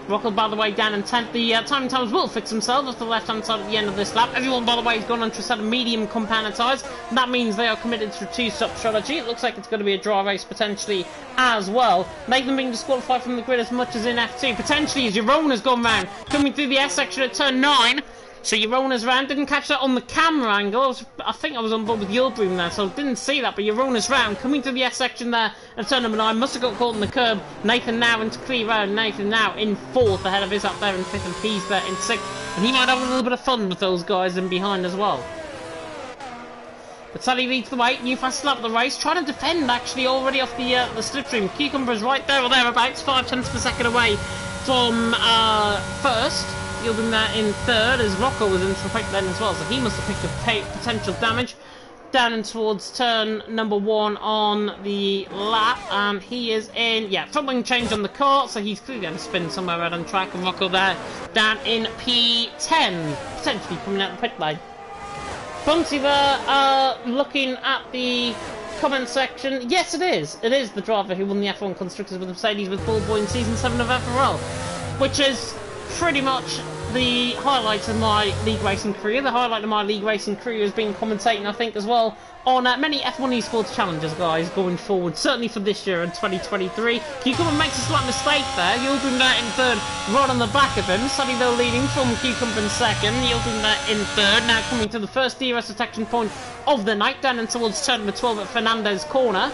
Rocco, by the way, down in 10th. The timing towers will fix themselves off the left-hand side at the end of this lap. Everyone, by the way, has gone onto a set of medium compounded tyres. That means they are committed to a 2-stop strategy. It looks like it's going to be a dry race potentially as well. Nathan being disqualified from the grid as much as in F2. Potentially as Euron has gone round. Coming through the S section at turn 9. So Eurona's round, didn't catch that on the camera angle. I think I was on board with Yildirim there, so didn't see that. But Eurona's round, coming to the S section there at turn number 9, must have got caught on the curb. Nathan now into clear round. Nathan now in 4th, ahead of his up there in 5th, and Pease there in 6th. And he might have a little bit of fun with those guys in behind as well. But Sally leads the way, new fastest lap of the race, trying to defend actually already off the slipstream. Cucumber's right there or thereabouts, 5 tenths per second away from first. Yielding that in 3rd as Rocco was into the fight then as well, so he must have picked up potential damage down and towards turn number 1 on the lap, and he is in, yeah, front wing change on the car, so he's clearly going to spin somewhere out on track, and Rocco there down in P10, potentially coming out the pit lane. Bunty there, looking at the comment section. Yes, it is the driver who won the F1 Constructors with Mercedes with ball boy in Season 7 of FRL, which is pretty much the highlights of my league racing career. The highlight of my league racing career has been commentating, I think, as well, on many F1 Esports challenges, guys, going forward, certainly for this year in 2023. Cucumber makes a slight mistake there. Yildirim there in third, right on the back of him. Sully, though, leading from Cucumber in second. Yildirim there in third, now coming to the first DRS detection point of the night, down in towards turn number 12 at Fernandez corner.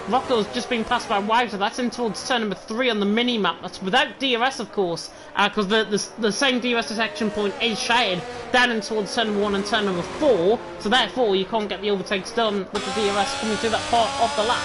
Rocco's just been passed by Wowzer. That's in towards turn number 3 on the mini-map. That's without DRS, of course, because the same DRS detection point is shaded down in towards turn number 1 and turn number 4, so therefore you can't get the overtakes done with the DRS coming through that part of the lap.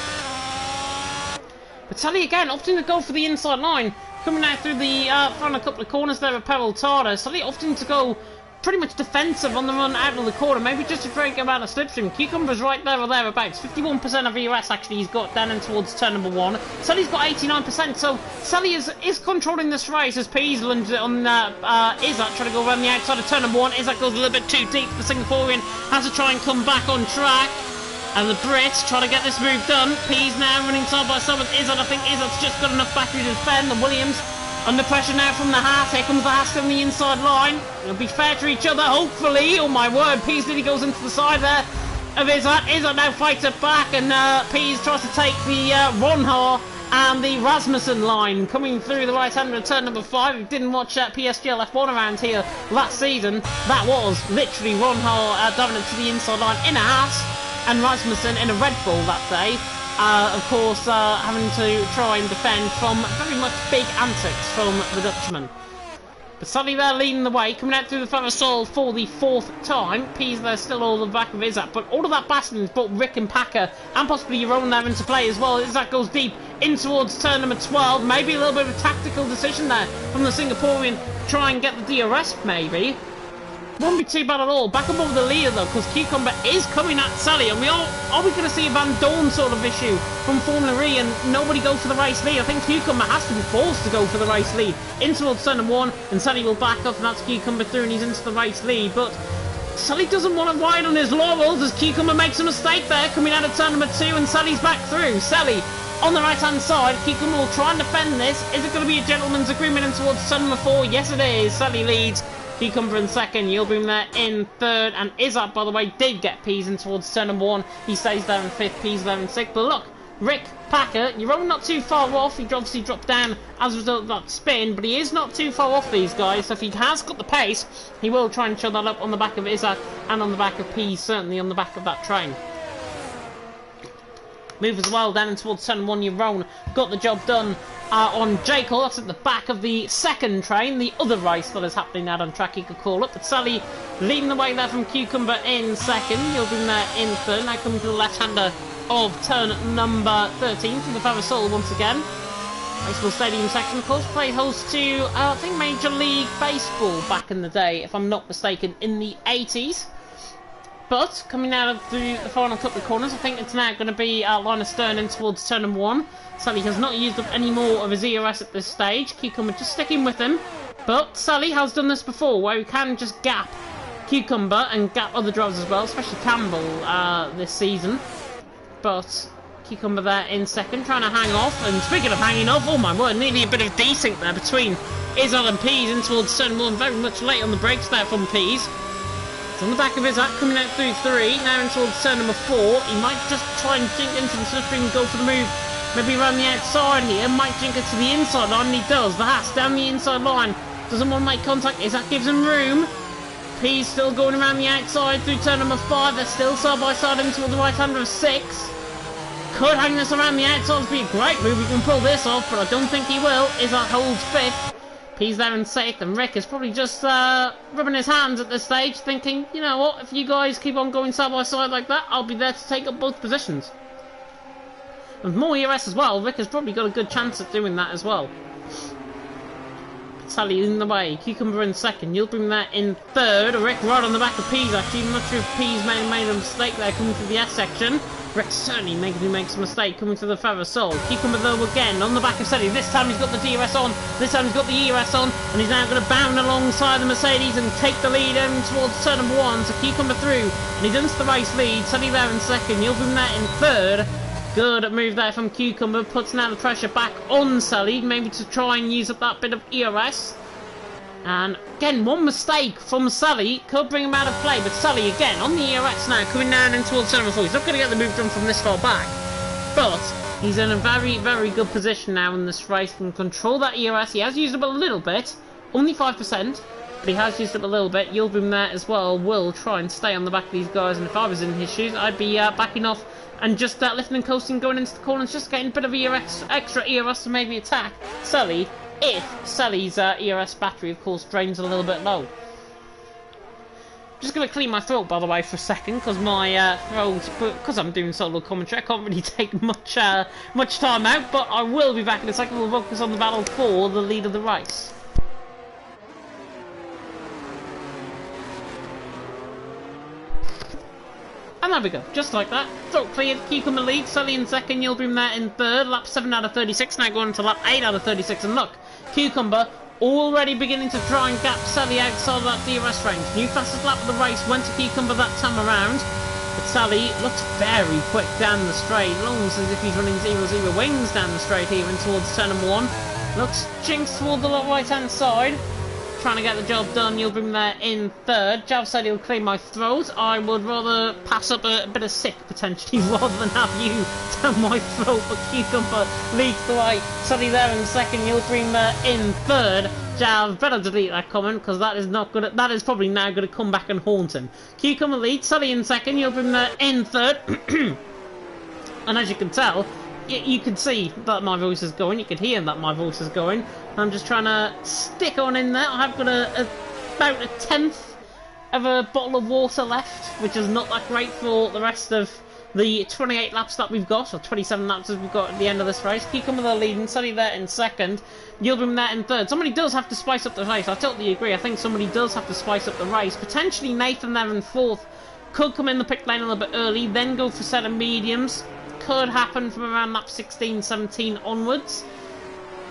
But Sully again opting to go for the inside line, coming out through the final couple of corners there with Peraltada. Sully opting to go pretty much defensive on the run out of the corner, maybe just a great amount of slipstream. Cucumber's right there or thereabouts. 51% of ERS actually he's got down in towards turn number 1. Sully's got 89%, so Sully is controlling this race as Pease lunges it on Izzat, trying to go around the outside of turn number 1. Izzat goes a little bit too deep. The Singaporean has to try and come back on track. And the Brits try to get this move done. Pease now running side by side with Izzat. I think Izzat's just got enough battery to defend. The Williams under pressure now from the Haas. Here comes the Haas on the inside line. It'll be fair to each other, hopefully. Oh my word, Pease nearly goes into the side there of Izzat. Izzat now fights it back, and Pease tries to take the Ronhar and the Rasmussen line coming through the right-hand of turn number 5. If you didn't watch PSGL F1 around here last season, that was literally Ronhar dominant to the inside line in a Haas, and Rasmussen in a Red Bull that day. Of course, having to try and defend from very much big antics from the Dutchman. But Sully there leading the way, coming out through the front of Sol for the 4th time. Pease there still all the back of Izzat, but all of that battling has brought Rick and Packer and possibly your own there into play as well. Izzat goes deep in towards turn number 12. Maybe a little bit of a tactical decision there from the Singaporean. Try and get the DRS maybe. Won't be too bad at all. Back above the leader though, because Cucumber is coming at Sully, and are we going to see a Van Dorn sort of issue from Formula E and nobody go for the race lead? I think Cucumber has to be forced to go for the race lead into towards turn number 1, and Sully will back up, and that's Cucumber through, and he's into the race lead. But Sully doesn't want to ride on his laurels as Cucumber makes a mistake there, coming out of turn number 2, and Sully's back through. Sully on the right-hand side. Cucumber will try and defend this. Is it going to be a gentleman's agreement in towards turn number 4? Yes, it is. Sully leads. Cucumber in second, Yildirim there in third, and Izzat, by the way, did get Pease in towards turn number 1. He stays there in 5th, Pease there in 6th. But look, Rick Packer, you're only not too far off. He obviously dropped down as a result of that spin, but he is not too far off these guys. So if he has got the pace, he will try and show that up on the back of Izzat and on the back of Pease, certainly on the back of that train. Move as well down in towards turn 1. Your got the job done on Jacob. That's at the back of the second train, the other race that is happening out on track, you could call it. But Sully leading the way there from Cucumber in second. Yildirim there in third. Now coming to the left-hander of turn number 13 from the Farasol once again. Baseball Stadium section, of course, played host to, I think, Major League Baseball back in the day, if I'm not mistaken, in the 80s. But coming out through the final couple of corners, I think it's now going to be Linus Stern in towards turn number 1. Sully has not used up any more of his ERS at this stage. Cucumber just sticking with him. But Sully has done this before, where he can just gap Cucumber and gap other drivers as well, especially Campbell this season. But Cucumber there in second, trying to hang off. And speaking of hanging off, oh my word, nearly a bit of desync there between Izzat and Pease in towards turn 1. Very much late on the brakes there from Pease. It's on the back of Izzat, coming out through 3, now in towards turn number 4. He might just try and jink into the slipstream and go for the move, maybe around the outside here. Might jink it to the inside line, and he does. The Haas down the inside line, doesn't want to make contact. Izzat gives him room. Pease still going around the outside through turn number 5. They're still side by side into the right hander of 6. Could hang this around the outside, it'd be a great move. He can pull this off, but I don't think he will. Izzat holds 5th. Pease there in 6th, and Rick is probably just rubbing his hands at this stage, thinking, you know what, if you guys keep on going side by side like that, I'll be there to take up both positions. With more ERS as well, Rick has probably got a good chance at doing that as well. Sully in the way, Cucumber in second, Yildirim there in third, Rick right on the back of Pease actually. I'm not sure if Pease may have made a mistake there coming through the S section. Rick certainly makes a mistake coming to the Farasol. Cucumber though again on the back of Sully. This time he's got the DRS on, this time he's got the ERS on, and he's now going to bound alongside the Mercedes and take the lead in towards turn number 1. So Cucumber through, and he's into the race lead. Sully there in second, Yildirim there in third. Good move there from Cucumber, puts now the pressure back on Sully, maybe to try and use up that bit of ERS. And again, one mistake from Sully could bring him out of play. But Sully again on the ERS now, coming down in towards turn 4. He's not going to get the move done from this far back, but he's in a very, very good position now in this race. Can control that ERS. He has used up a little bit, only 5%, but he has used up a little bit. Yildirim there as well will try and stay on the back of these guys. And if I was in his shoes, I'd be backing off and just lifting and coasting, going into the corners, just getting a bit of extra ERS to maybe attack Sully, if Sully's ERS battery, of course, drains a little bit low. Just going to clean my throat, by the way, for a second, because my throat, because I'm doing solo commentary, I can't really take much time out, but I will be back in a second. We'll focus on the battle for the lead of the race. And there we go, just like that. Throat cleared, Cucumber lead, Sully in second, Yildirim there in third, lap 7 out of 36, now going to lap 8 out of 36, and look, Cucumber already beginning to try and gap Sully outside of that DRS range. New fastest lap of the race went to Cucumber that time around, but Sully looks very quick down the straight, almost as if he's running 0-0 wings down the straight here and towards turn number 1. Looks jinxed toward the right hand side. Trying to get the job done, Yildirim there in third. Jav said he'll clean my throat. I would rather pass up a bit of sick, potentially, rather than have you down my throat. But Cucumber leads the way. Sully there in second, Yildirim there in third. Jav, better delete that comment, because that is not good. That is probably now going to come back and haunt him. Cucumber leads, Sully in second, Yildirim there in third. And as you can tell, you can see that my voice is going, you can hear that my voice is going. I'm just trying to stick on in there. I've got about a tenth of a bottle of water left, which is not that great for the rest of the 28 laps that we've got, or 27 laps as we've got at the end of this race. Cucumber there leading, Sully there in second, Yildirim there in third. Somebody does have to spice up the race, I totally agree. I think somebody does have to spice up the race. Potentially Nathan there in fourth could come in the pit lane a little bit early, then go for set of mediums. Could happen from around lap 16, 17 onwards.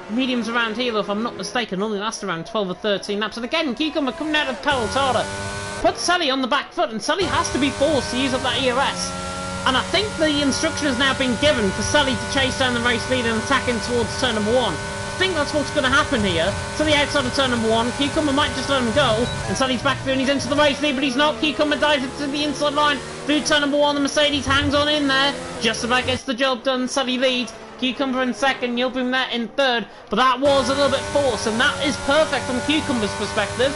Mediums around here, though, if I'm not mistaken, only last around 12 or 13 laps. And again, Cucumber coming out of pelotada, put Sully on the back foot, and Sully has to be forced to use up that ERS. And I think the instruction has now been given for Sully to chase down the race lead and attack in towards turn number 1. I think that's what's going to happen here. Sully outside of turn number 1, Cucumber might just let him go, and Sully's back through and he's into the race lead, but he's not. Cucumber dives into the inside line through turn number 1, the Mercedes hangs on in there, just about gets the job done. Sully leads, Cucumber in second, Yildirim there in third, but that was a little bit forced, and that is perfect from Cucumber's perspective.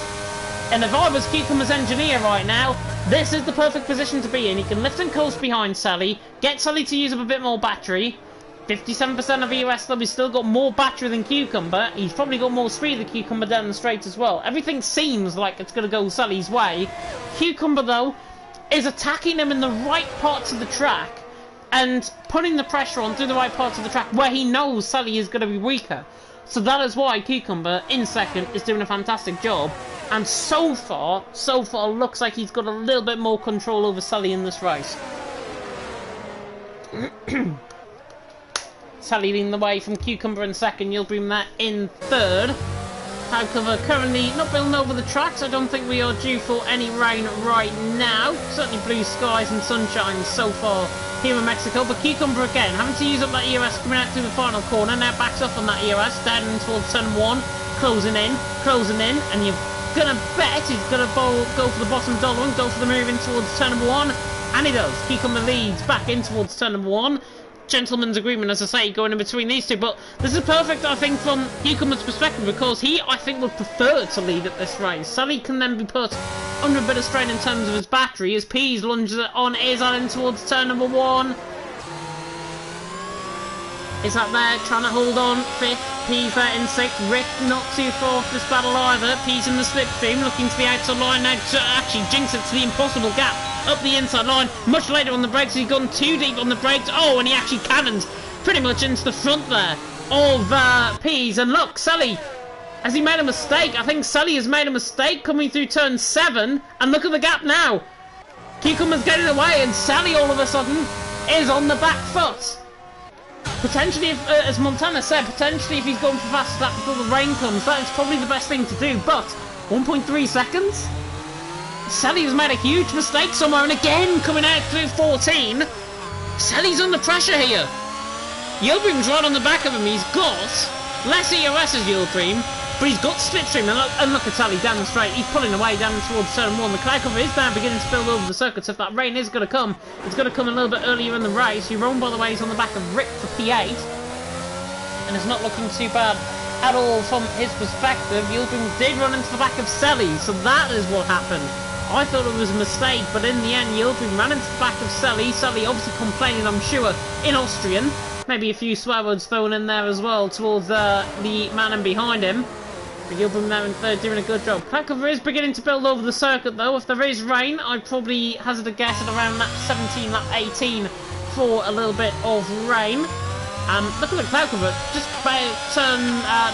And if I was Cucumber's engineer right now, this is the perfect position to be in. He can lift and coast behind Sully, get Sully to use up a bit more battery. 57% of ERS, though, he's still got more battery than Cucumber. He's probably got more speed than Cucumber down the straight as well. Everything seems like it's going to go Sully's way. Cucumber, though, is attacking him in the right parts of the track and putting the pressure on through the right parts of the track where he knows Sully is going to be weaker. So that is why Cucumber, in second, is doing a fantastic job. And so far, looks like he's got a little bit more control over Sully in this race. Sully leading the way from Cucumber in second, Yildirim there in third. Cloudcover currently not building over the tracks. I don't think we are due for any rain right now. Certainly blue skies and sunshine so far here in Mexico. But Cucumber again, having to use up that ERS coming out through the final corner. Now backs up on that ERS, down towards turn 1. Closing in, and you're going to bet he's going to go for the bottom dollar and go for the move in towards turn 1. And he does. Cucumber leads back in towards turn 1. Gentleman's agreement, as I say, going in between these two, but this is perfect, I think, from Cucumber's perspective, because he, I think, would prefer to lead at this race. Sully can then be put under a bit of strain in terms of his battery, as Pease lunges on Azan in towards turn number 1. Is that there, trying to hold on, 5th, Pease there in 6th, Rick not too far off this battle either, Pease in the slipstream, looking to the outside line now, to actually jinx it to the impossible gap. Up the inside line, much later on the brakes, he's gone too deep on the brakes. Oh, and he actually cannons pretty much into the front there of Pease. And look, Sully, has he made a mistake? I think Sully has made a mistake coming through turn 7. And look at the gap now. Cucumber's getting away, and Sully all of a sudden is on the back foot. Potentially, if, as Montana said, potentially if he's going for fast lap before the rain comes, that is probably the best thing to do. But 1.3 seconds? Sully has made a huge mistake somewhere, and again coming out through 14. Sully's under pressure here. Yildirim's right on the back of him. He's got less ERS as Yildirim, But he's got slipstream, and look at Sally down the straight. He's pulling away down towards turn 1. The cloud cover is now beginning to build over the circuit, so if that rain is going to come, it's going to come a little bit earlier in the race. Jeroen, by the way, is on the back of Rick for P8, and it's not looking too bad at all from his perspective. Yildirim did run into the back of Selly, so that is what happened. I thought it was a mistake, but in the end, Yildirim ran into the back of Selly. Selly obviously complaining, I'm sure, in Austrian. Maybe a few swear words thrown in there as well towards the man in behind him. But Yildirim there in third, doing a good job. Cloud cover is beginning to build over the circuit, though. If there is rain, I'd probably hazard a guess at around lap 17, lap 18 for a little bit of rain. Look at the cloud cover, just about turn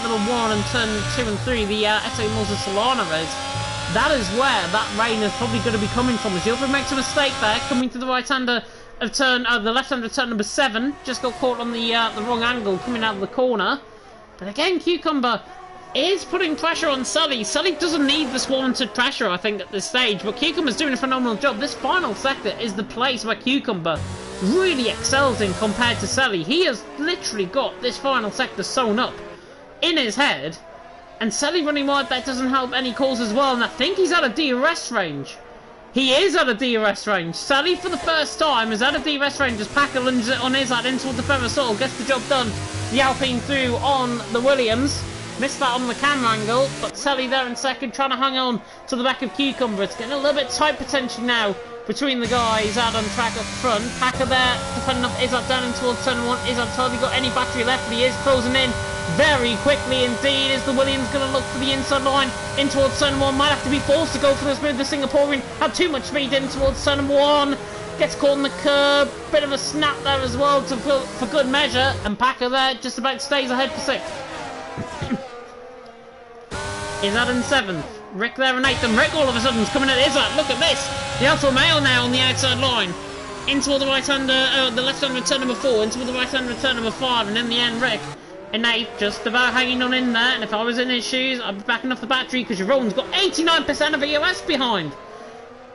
number 1 and turn 2 and 3, the SA Mulsa Solana is. That is where that rain is probably going to be coming from. As Yildirim makes a mistake there, coming to the right-hander of turn, the left-hander of turn number 7, just got caught on the wrong angle coming out of the corner. But again, Cucumber is putting pressure on Sully. Sully doesn't need this warranted pressure, I think, at this stage, but Cucumber's doing a phenomenal job. This final sector is the place where Cucumber really excels in compared to Sully. He has literally got this final sector sewn up in his head, and Sully running wide, that doesn't help any cause as well, and I think he's out of DRS range. He is out of DRS range. Sully, for the first time, is out of DRS range as Packer lunges it on his side in towards the Ferrosol, gets the job done. The Alpine through on the Williams. Missed that on the camera angle, but Sully there in second, trying to hang on to the back of Cucumber. It's getting a little bit tight potentially now between the guys out on track up front. Packer there, defending up Izzat down in towards turn 1. Izzat's hardly got any battery left, but he is closing in very quickly indeed. Is the Williams going to look for the inside line in towards turn 1? Might have to be forced to go for this move. The Singaporean had too much speed in towards turn 1. Gets caught on the curb. Bit of a snap there as well for good measure. And Packer there just about stays ahead for 6th. Izzat in 7th. Rick there in 8th. And Rick all of a sudden is coming at Izzat. Look at this. The Alfa Romeo now on the outside line. Into the right-hander, the left-hander turn number 4. Into the right-hander turn number 5. And in the end, Rick in 8th, just about hanging on in there. And if I was in his shoes, I'd be backing off the battery because Jeroen's got 89% of EOS behind.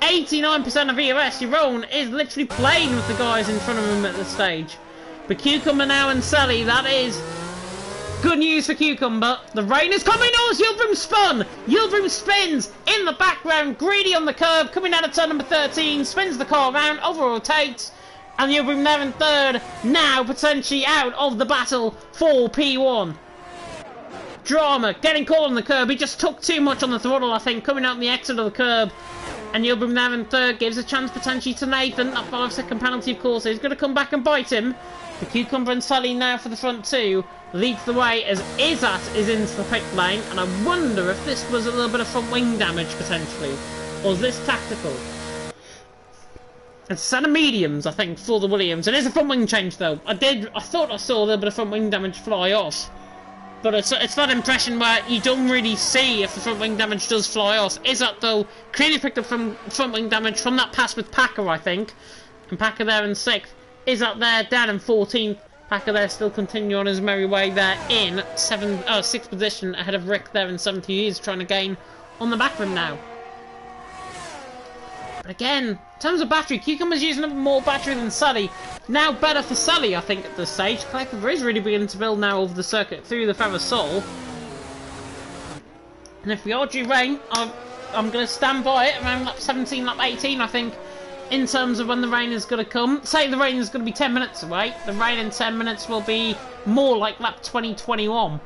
89% of EOS. Jeroen is literally playing with the guys in front of him at this stage. But Cucumber now and Sully, that is good news for Cucumber. The rain is coming. Oh, Yildirim spun. Yildirim spins in the background. Greedy on the curb. Coming out of turn number 13. Spins the car around. Over rotates. And Yildirim there in 3rd. Now potentially out of the battle for P1. Drama. Getting caught on the curb. He just took too much on the throttle, I think. Coming out on the exit of the curb. And Yildirim there in 3rd. Gives a chance potentially to Nathan. That 5-second penalty, of course. He's going to come back and bite him. The Cucumber and Sully now for the front 2. Leads the way as Izzat is into the pit lane, and I wonder if this was a little bit of front wing damage potentially, or is this tactical? It's a set of mediums, I think, for the Williams. It is a front wing change though. I thought I saw a little bit of front wing damage fly off, but it's that impression where you don't really see if the front wing damage does fly off. Izzat though clearly picked up from front wing damage from that pass with Packer, I think, and Packer there in 6th. Izzat there down in 14th. Packer there still continuing on his merry way there in 6th position ahead of Rick there in 7th. He is trying to gain on the back of him now. But again, in terms of battery, Cucumber's using a bit more battery than Sully. Now better for Sully, I think, at this stage. Collective is really beginning to build now over the circuit through the Ferrosol. And if we are due rain, I'm going to stand by it around lap 17, lap 18, I think. In terms of when the rain is going to come. Say the rain is going to be 10 minutes away. The rain in 10 minutes will be more like lap 2021.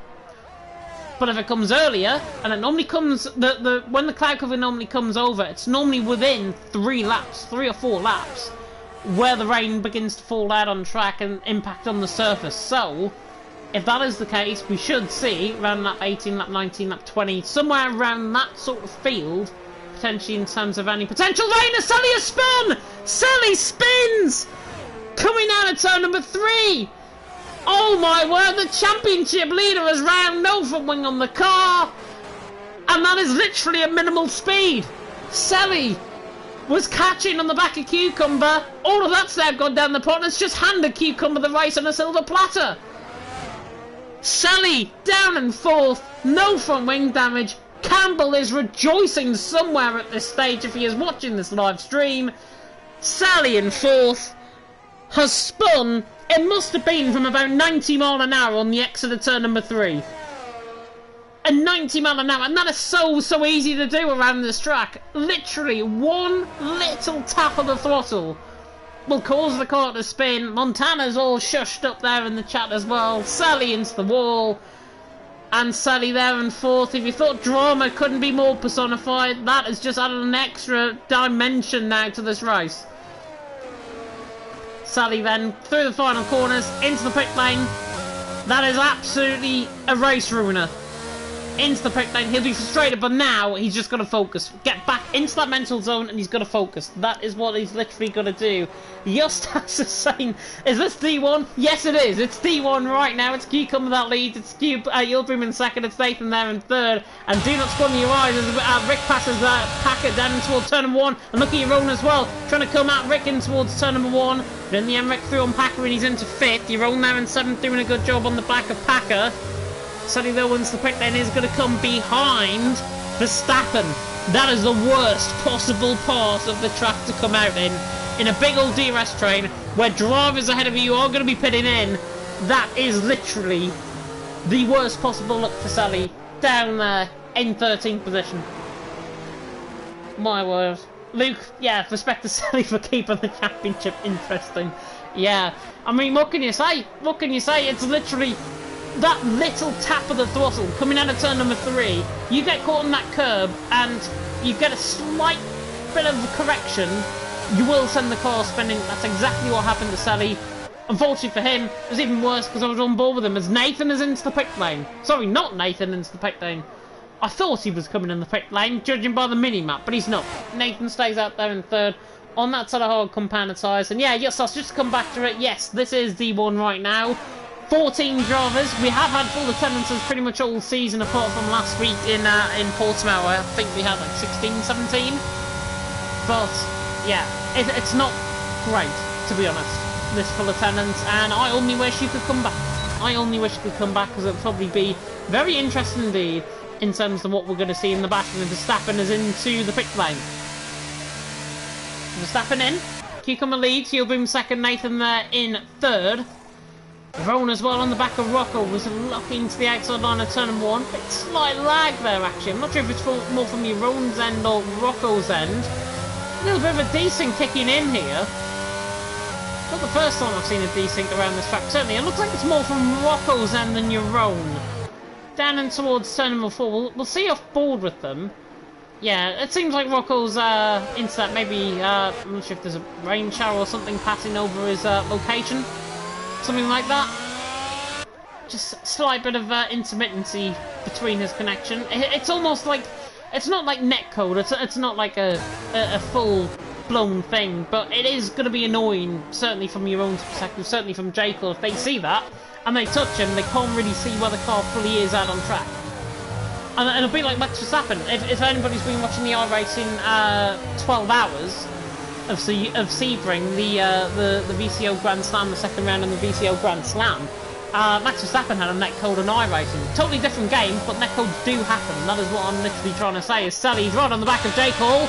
But if it comes earlier, and it normally comes, when the cloud cover normally comes over, it's normally within 3 or 4 laps, where the rain begins to fall out on track and impact on the surface. So, if that is the case, we should see around lap 18, lap 19, lap 20, somewhere around that sort of field, potentially in terms of any potential rain. As Sully has spun! Sully spins! Coming out of turn number 3! Oh my word, the championship leader has ran no front wing on the car! And that is literally at minimal speed! Sully was catching on the back of Cucumber. All of that's now gone down the pot, and it's just handed Cucumber the race on a silver platter. Sully down in 4th, no front wing damage. Campbell is rejoicing somewhere at this stage if he is watching this live stream. Sully in 4th has spun, it must have been from about 90 miles an hour on the exit of turn number 3. a 90 mile an hour, and that is so easy to do around this track. Literally, one little tap of the throttle will cause the car to spin. Montana's all shushed up there in the chat as well. Sally into the wall. And Sally there in fourth. If you thought drama couldn't be more personified, that has just added an extra dimension now to this race. Sally then through the final corners, into the pit lane. That is absolutely a race ruiner. Into the pit lane, he'll be frustrated, but now he's just got to focus. Get back into that mental zone and he's got to focus. That is what he's literally got to do. Justas is saying, is this D1? Yes, it is. It's D1 right now. It's Q coming with that lead. It's Q, Yildirim in second. It's Nathan there in third. And do not squander your eyes as Rick passes Packer down towards turn number 1. And look at Jeroen as well, trying to come at Rick in towards turn number 1. But in the end, Rick through on Packer and he's into 5th. Jeroen there in 7th, doing a good job on the back of Packer. Suddenly though, once the pit lane is going to come behind Verstappen. That is the worst possible part of the track to come out in a big old DRS train where drivers ahead of you are going to be pitting in. That is literally the worst possible look for Sally down there in 13th position. My word. Luke, yeah, respect to Sally for keeping the championship interesting. Yeah, I mean, what can you say? What can you say? It's literally that little tap of the throttle coming out of turn number 3. You get caught on that curb and you get a slight bit of correction, you will send the car spinning. That's exactly what happened to Sally. Unfortunately for him, it was even worse because I was on board with him as Nathan is into the pit lane. Sorry, not Nathan into the pit lane. I thought he was coming in the pit lane, judging by the mini-map, but he's not. Nathan stays out there in third on that sort of hard compound tyres. And yeah, yes, I'll just come back to it. Yes, this is D1 right now. 14 drivers. We have had full attendances pretty much all season apart from last week in Portimao. I think we had like 16, 17. But yeah, it's not great, to be honest, this full attendance, and I only wish you could come back. I only wish you could come back because it would probably be very interesting indeed in terms of what we're going to see in the back. And Verstappen is into the pit lane. Verstappen in. Cucumber leads. Yildirim second. Nathan there in third. Jeroen as well on the back of Rocco was looking to the outside line of turn number 1. Bit slight lag there actually. I'm not sure if it's more from Jeroen's end or Rocco's end. A little bit of a desync kicking in here. Not the first time I've seen a desync around this track. Certainly it looks like it's more from Rocco's end than Jeroen. Down and towards turn number 4. We'll see off board with them. Yeah, it seems like Rocco's into that. Maybe, I'm not sure if there's a rain shower or something passing over his location. Something like that. Just a slight bit of intermittency between his connection. It's almost like, it's not like netcode, it's not like a full-blown thing, but it is going to be annoying, certainly from your own perspective, certainly from Jekyll, if they see that, and they touch him, they can't really see where the car fully is out on track. And it'll be like Max Verstappen. If anybody's been watching the iRacing 12 hours, of Sebring, the VCO Grand Slam, the second round, and the VCO Grand Slam, Max Verstappen had a netcode on iRacing. Totally different game, but netcodes do happen. That is what I'm literally trying to say. Is Sully's right on the back of Jake Hall,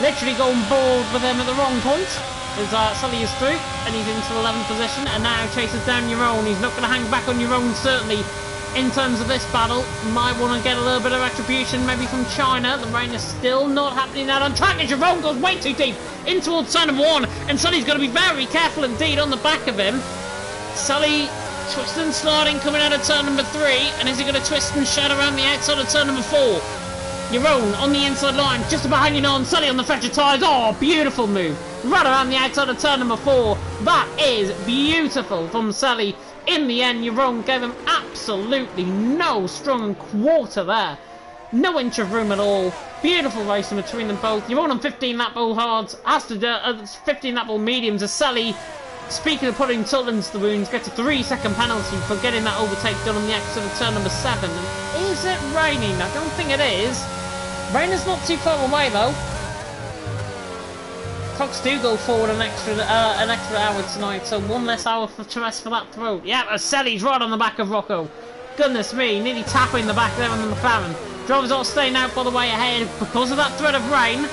literally going board with him at the wrong point. As Sully is through, and he's into 11th position, and now chases down Jeroen. He's not going to hang back on Jeroen, certainly. In terms of this battle, might want to get a little bit of retribution maybe from China. The rain is still not happening out on track, and Jeroen goes way too deep in towards turn number 1, and Sully's got to be very careful indeed on the back of him. Sully twisting and sliding coming out of turn number 3, and is he going to twist and shed around the outside of turn number 4? Jeroen on the inside line, just about hanging on. Sully on the fresher tyres. Oh, beautiful move. Right around the outside of turn number 4. That is beautiful from Sully. In the end, Jeroen gave him absolutely no strong quarter there. No inch of room at all. Beautiful racing between them both. Jeroen on 15 lap ball hards, has to do 15 lap ball mediums as Sully, speaking of putting Tullins to the wounds, gets a 3-second penalty for getting that overtake done on the exit of turn number 7. And is it raining? I don't think it is. Rain is not too far away though. Clocks do go forward an extra hour tonight, so one less hour to rest for that throw. Yeah, Sully's right on the back of Rocco. Goodness me, nearly tapping the back there on the McLaren. Drivers all staying out by the way ahead because of that threat of rain.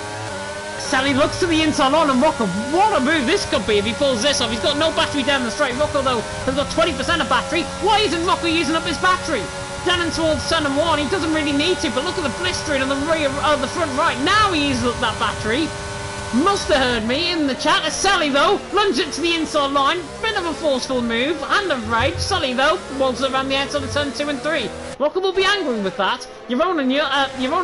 Sully looks to the inside on, and Rocco, what a move this could be if he pulls this off. He's got no battery down the straight. Rocco though has got 20% of battery. Why isn't Rocco using up his battery? down in towards turn number 1. He doesn't really need to, but look at the blistering on the rear of the front right. Now he eases up that battery. Must have heard me in the chat. Sally, though, lunges it to the inside line. Bit of a forceful move and of rage. Sully, though, walks around the outside of turn 2 and 3. Rocker will be angry with that. Yaron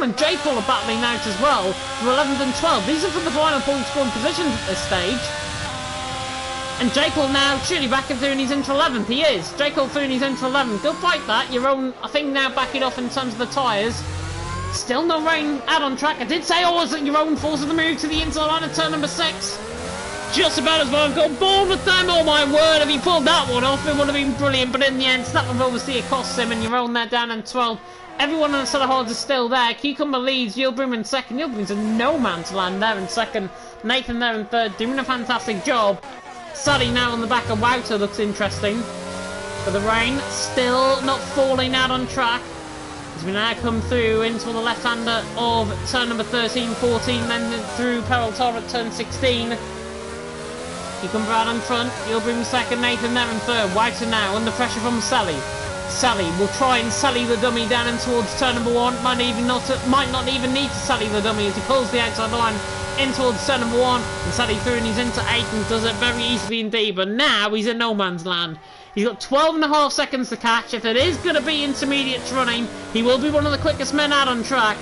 and J. Paul are battling out as well for 11th and 12th. These are for the final point scoring positions at this stage. And J. Paul now surely back through and he's into 11th. He is. J. Paul through and he's into 11th. Go fight that. Yaron, I think, now backing off in terms of the tyres. Still no rain out on track. I did say I was at Yaron forces the move to the inside line of turn number 6. Just about as well. I've got bored with them. Oh my word, if he pulled that one off, it would have been brilliant. But in the end, Snap of oversteer costs him, and you're on there down in 12. Everyone on the set of holds is still there. Cucumber leads. Yilbrim in second. Yilbrim's in no man's land there in second. Nathan there in third, doing a fantastic job. Sally now on the back of Wouter looks interesting. But the rain still not falling out on track. As we now come through into the left-hander of turn number 13, 14, then through Peraltar at turn 16. Cucumber out in front, Yilbrim second, Nathan there in third. Wouter now under pressure from Sally. Sally will try and Sally the dummy down in towards turn number 1. Might not even need to Sally the dummy as he pulls the outside line in towards turn number 1. And Sally through and he's into 8 and does it very easily indeed. But now he's in no man's land. He's got 12.5 seconds to catch. If it is going to be intermediate running, he will be one of the quickest men out on track.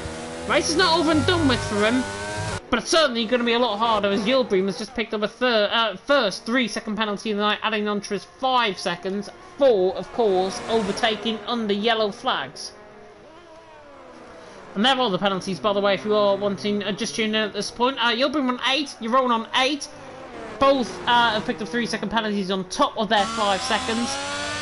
Race is not over and done with for him. But it's certainly going to be a lot harder as Yilbrim has just picked up a first 3-second penalty of the night, adding on to his 5 seconds for, of course, overtaking under yellow flags. And there are all the penalties, by the way, if you are wanting just tuning in at this point. Yilbrim on 8, Yaron on 8. Both have picked up 3-second penalties on top of their 5 seconds.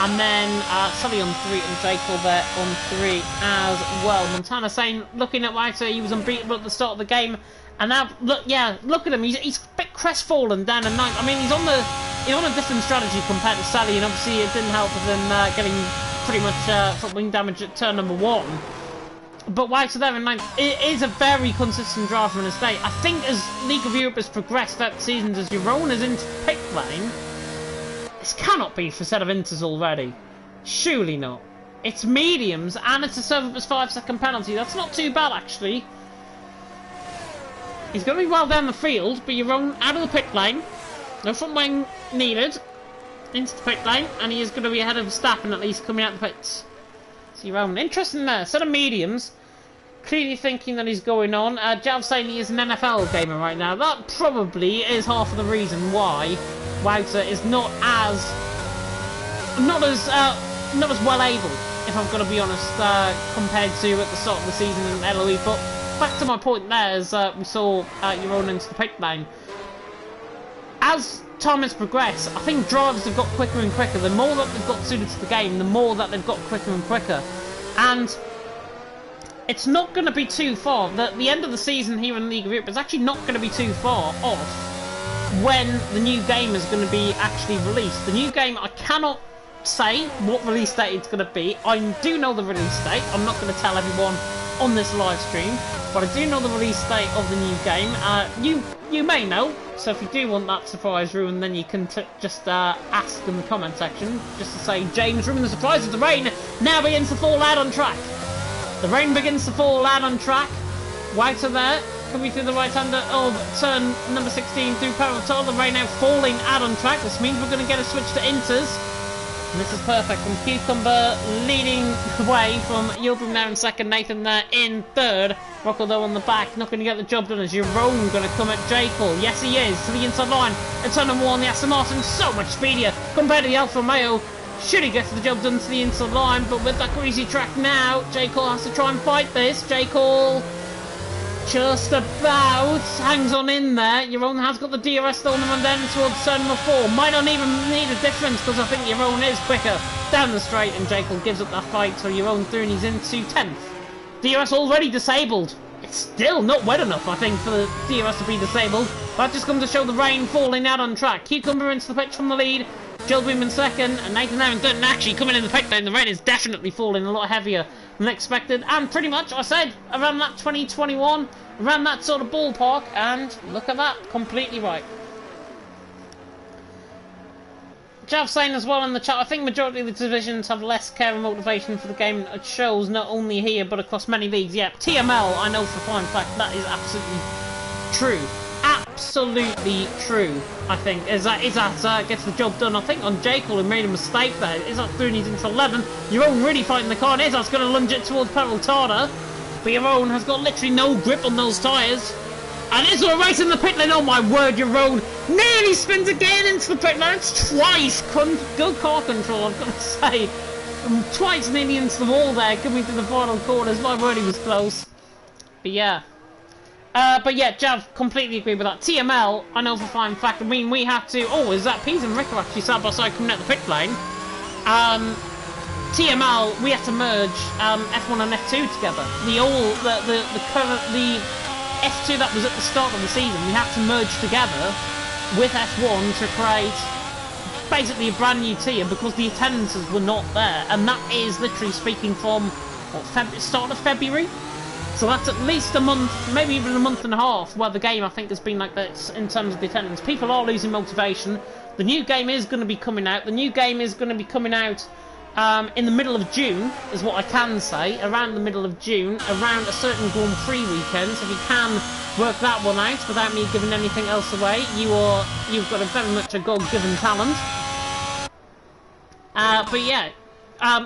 And then Sully on 3 and Jekyll there on 3 as well. Montana saying, looking at Wouter, he was unbeatable at the start of the game. And now, look at him. He's a bit crestfallen down in 9th. I mean, he's on a different strategy compared to Sally, and obviously it didn't help with him getting pretty much front wing damage at turn number 1. But Wouter there in 9th, it is a very consistent driver in his day. I think as League of Europe has progressed that season, as Yaron is into pit lane, this cannot be for a set of inters already. Surely not. It's mediums, and it's a serve up as 5-second penalty. That's not too bad, actually. He's going to be well down the field, but Yaron out of the pit lane. No front wing needed. Into the pit lane, and he is going to be ahead of Verstappen at least coming out the pits. So Yaron, interesting there. Set of mediums. Clearly thinking that he's going on. Jav saying he is an NFL gamer right now. That probably is half of the reason why Wouter is not as well able, if I'm going to be honest, compared to at the start of the season in LOE. But back to my point there, as we saw Yaron into the pit lane. As time has progressed, I think drivers have got quicker and quicker. The more that they've got suited to the game, the more that they've got quicker and quicker. And it's not going to be too far. The end of the season here in League of Europe is actually not going to be too far off when the new game is going to be actually released. The new game, I cannot say what release date it's going to be. I do know the release date. I'm not going to tell everyone on this live stream, but I do know the release date of the new game. You may know, so if you do want that surprise ruined, then you can just ask in the comment section, just to say, James ruined the surprise of the rain now begins to fall out on track. The rain begins to fall out on track. Wouter there, coming through the right-hander of turn number 16 through Peraltar. The rain now falling out on track. This means we're going to get a switch to inters. And this is perfect from Cucumber leading the way from Yilbrim there in second, Nathan there in third. Rocco though on the back, not going to get the job done as Yaron going to come at Jekyll. Yes he is, to the inside line. At turn number 1, the Aston Martin so much speedier compared to the Alfa Romeo. Should he get the job done to the inside line, but with that greasy track now, Jekyll has to try and fight this. Jekyll just about hangs on in there. Yaron has got the DRS still on the run down towards turn number 4. Might not even need a difference because I think Yaron is quicker down the straight, and Jekyll gives up that fight, so Yaron through and he's into 10th. DRS already disabled. It's still not wet enough, I think, for the DRS to be disabled. That just comes to show the rain falling out on track. Cucumber into the pitch from the lead. Yilbrim in second, and Nathan there in third. And actually coming in the pit lane, the rain is definitely falling a lot heavier than expected. And pretty much, I said, around that 2021, around that sort of ballpark. And look at that, completely right. Jav saying as well in the chat, I think majority of the divisions have less care and motivation for the game. It shows not only here but across many leagues. Yeah, TML, I know for a fine fact that is absolutely true. Absolutely true, I think. Izzat gets the job done. I think on Jekyll who made a mistake there. Izzat's doing his into 11. Jeroen really fighting the car. Izzat's going to lunge it towards Peraltada. But Jeroen has got literally no grip on those tyres. And Israel right in the pit lane. Oh my word, Jeroen nearly spins again into the pit lane. It's twice. Good car control, I've got to say. Twice nearly into the wall there, coming to the final corners. My word, he was close. But yeah. Jav, completely agree with that. TML, I know for a fine fact, I mean, we had to... Oh, is that Pease and Rick are actually side by side coming out the pit lane? TML, we had to merge F1 and F2 together. The F2 that was at the start of the season, we had to merge together with F1 to create basically a brand new tier because the attendances were not there. And that is literally speaking from, what, start of February? So that's at least a month, maybe even a month and a half, where the game, I think, has been like this in terms of the attendance. People are losing motivation. The new game is going to be coming out. The new game is going to be coming out in the middle of June, is what I can say. Around the middle of June, around a certain Grand Prix weekend. So if you can work that one out without me giving anything else away, you've got a very much a God-given talent.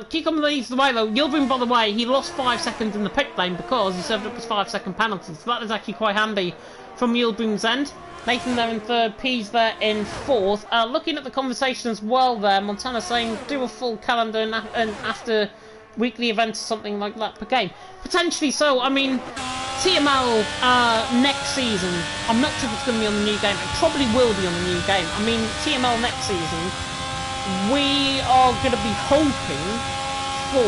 Cucumber leads the way though. Yildirim, by the way, he lost 5 seconds in the pit lane because he served up his 5-second penalty. So that is actually quite handy from Yildirim's end. Nathan there in third, Pease there in fourth. Looking at the conversation as well there, Montana saying do a full calendar and after weekly events or something like that per game. Potentially so. I mean, TML next season, I'm not sure if it's going to be on the new game. It probably will be on the new game. I mean, TML next season, we are going to be hoping for...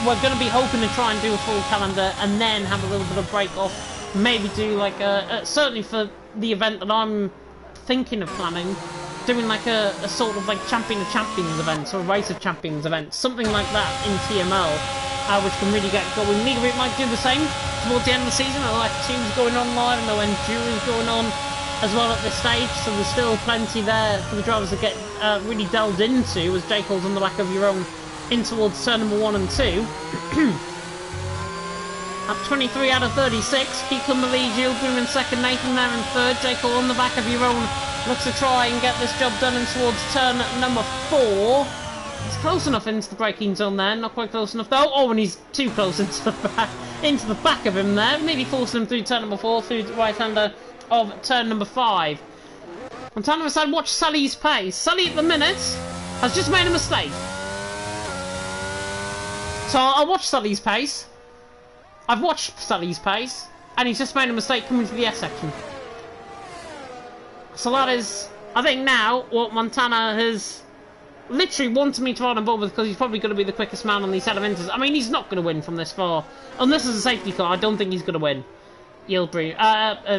we're going to be hoping to try and do a full calendar and then have a little bit of break off. Maybe do like certainly for the event that I'm thinking of planning, doing like a sort of like Champion of Champions event or a Race of Champions event, something like that in TML, which can really get going. League of It might do the same towards the end of the season. I know F2's going on live, I know Enduro's going on as well at this stage, so there's still plenty there for the drivers to get really delved into as Jake holds on the back of your own in towards turn number 1 and 2. Up 23 out of 36, Cucumber leads Yildirim in second, Nathan there in third, Jake on the back of your own looks to try and get this job done in towards turn number 4. It's close enough into the braking zone there, not quite close enough though. Oh, and he's too close into the back of him there, maybe forcing him through turn number 4, through the right-hander of turn number 5. Montana aside, watch Sully's pace. Sully at the minute has just made a mistake. So I'll watch Sully's pace. I've watched Sully's pace, and he's just made a mistake coming to the S section. So that is, I think now, what Montana has literally wanted me to ride on board with, because he's probably going to be the quickest man on these elementals. I mean, he's not going to win from this far. Unless it's a safety car, I don't think he's going to win. Yildirim,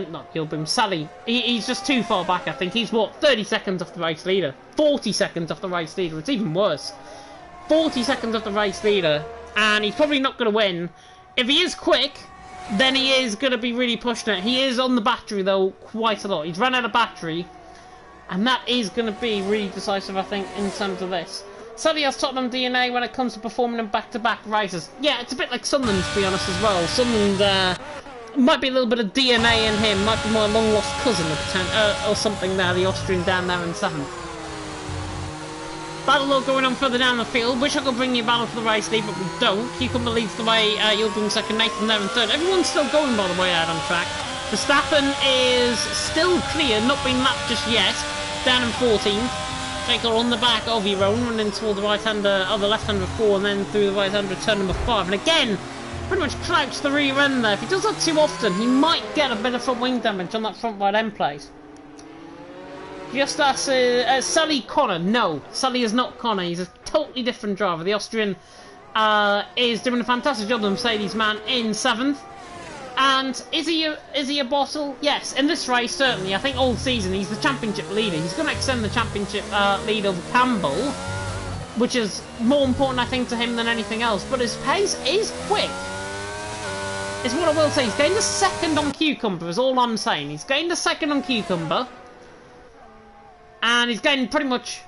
not Yildirim, Sully. He's just too far back, I think. He's, what, 30 seconds off the race leader? 40 seconds off the race leader. It's even worse. 40 seconds off the race leader, and he's probably not going to win. If he is quick, then he is going to be really pushing it. He is on the battery, though, quite a lot. He's run out of battery, and that is going to be really decisive, I think, in terms of this. Sully has Tottenham DNA when it comes to performing in back-to-back races. Yeah, it's a bit like Sunderland, to be honest, as well. Sunderland might be a little bit of DNA in him, might be my long-lost cousin or something there, the Austrian down there in 7th. Battle going on further down the field. Wish I could bring you a battle for the race lead, but we don't. Cucumber leads the way, Yildirim second, Nathan there in third. Everyone's still going, by the way, out on track. Verstappen is still clear, not been lapped just yet. Down in 14th. Jake on the back of Jeroen, running toward the right-hander, the left-hander 4, and then through the right-hander turn number 5. And again, pretty much crouched the rear end there. If he does that too often, he might get a bit of front wing damage on that front right end plate. Just as Sully Connor. No, Sully is not Connor. He's a totally different driver. The Austrian is doing a fantastic job, the Mercedes man, in 7th. And is he a bottle? Yes, in this race, certainly. I think all season he's the championship leader. He's going to extend the championship lead over Campbell, which is more important, I think, to him than anything else. But his pace is quick. Is what I will say. He's gained a second on Cucumber, is all I'm saying. He's gained a second on Cucumber. And he's getting pretty much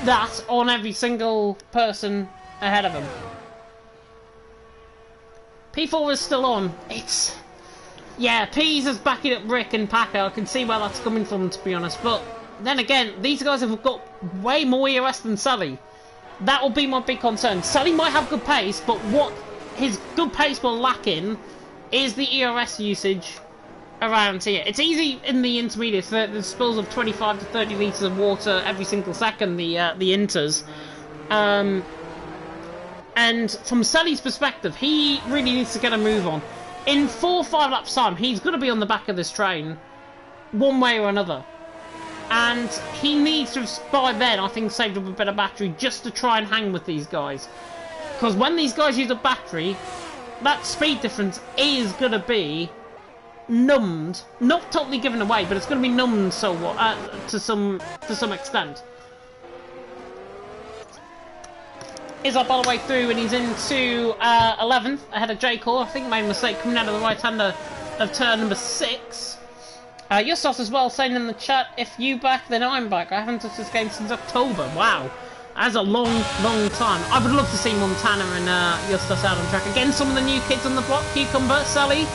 that on every single person ahead of him. P4 is still on. It's... Yeah, Pease is backing up Rick and Packer. I can see where that's coming from, to be honest. But then again, these guys have got way more ERS than Sully. That will be my big concern. Sully might have good pace, but what his good pace will lack in is the ERS usage around here. It's easy in the intermediates. The spills of 25 to 30 litres of water every single second, the inters. And from Sully's perspective, he really needs to get a move on. In 4 or 5 laps time, he's going to be on the back of this train, one way or another. And he needs to have, by then, I think, saved up a bit of battery just to try and hang with these guys. Because when these guys use a battery, that speed difference is going to be numbed. Not totally given away, but it's going to be numbed to some extent. Izzard all the way through, and he's into 11th, ahead of J. Cole. I think he made a mistake coming out of the right-hander of turn number 6. Justos as well saying in the chat, if you back, then I'm back. I haven't touched this game since October. Wow. That's a long, long time. I would love to see Montana and Justos out on track. Again, some of the new kids on the block. Cucumber, Sally.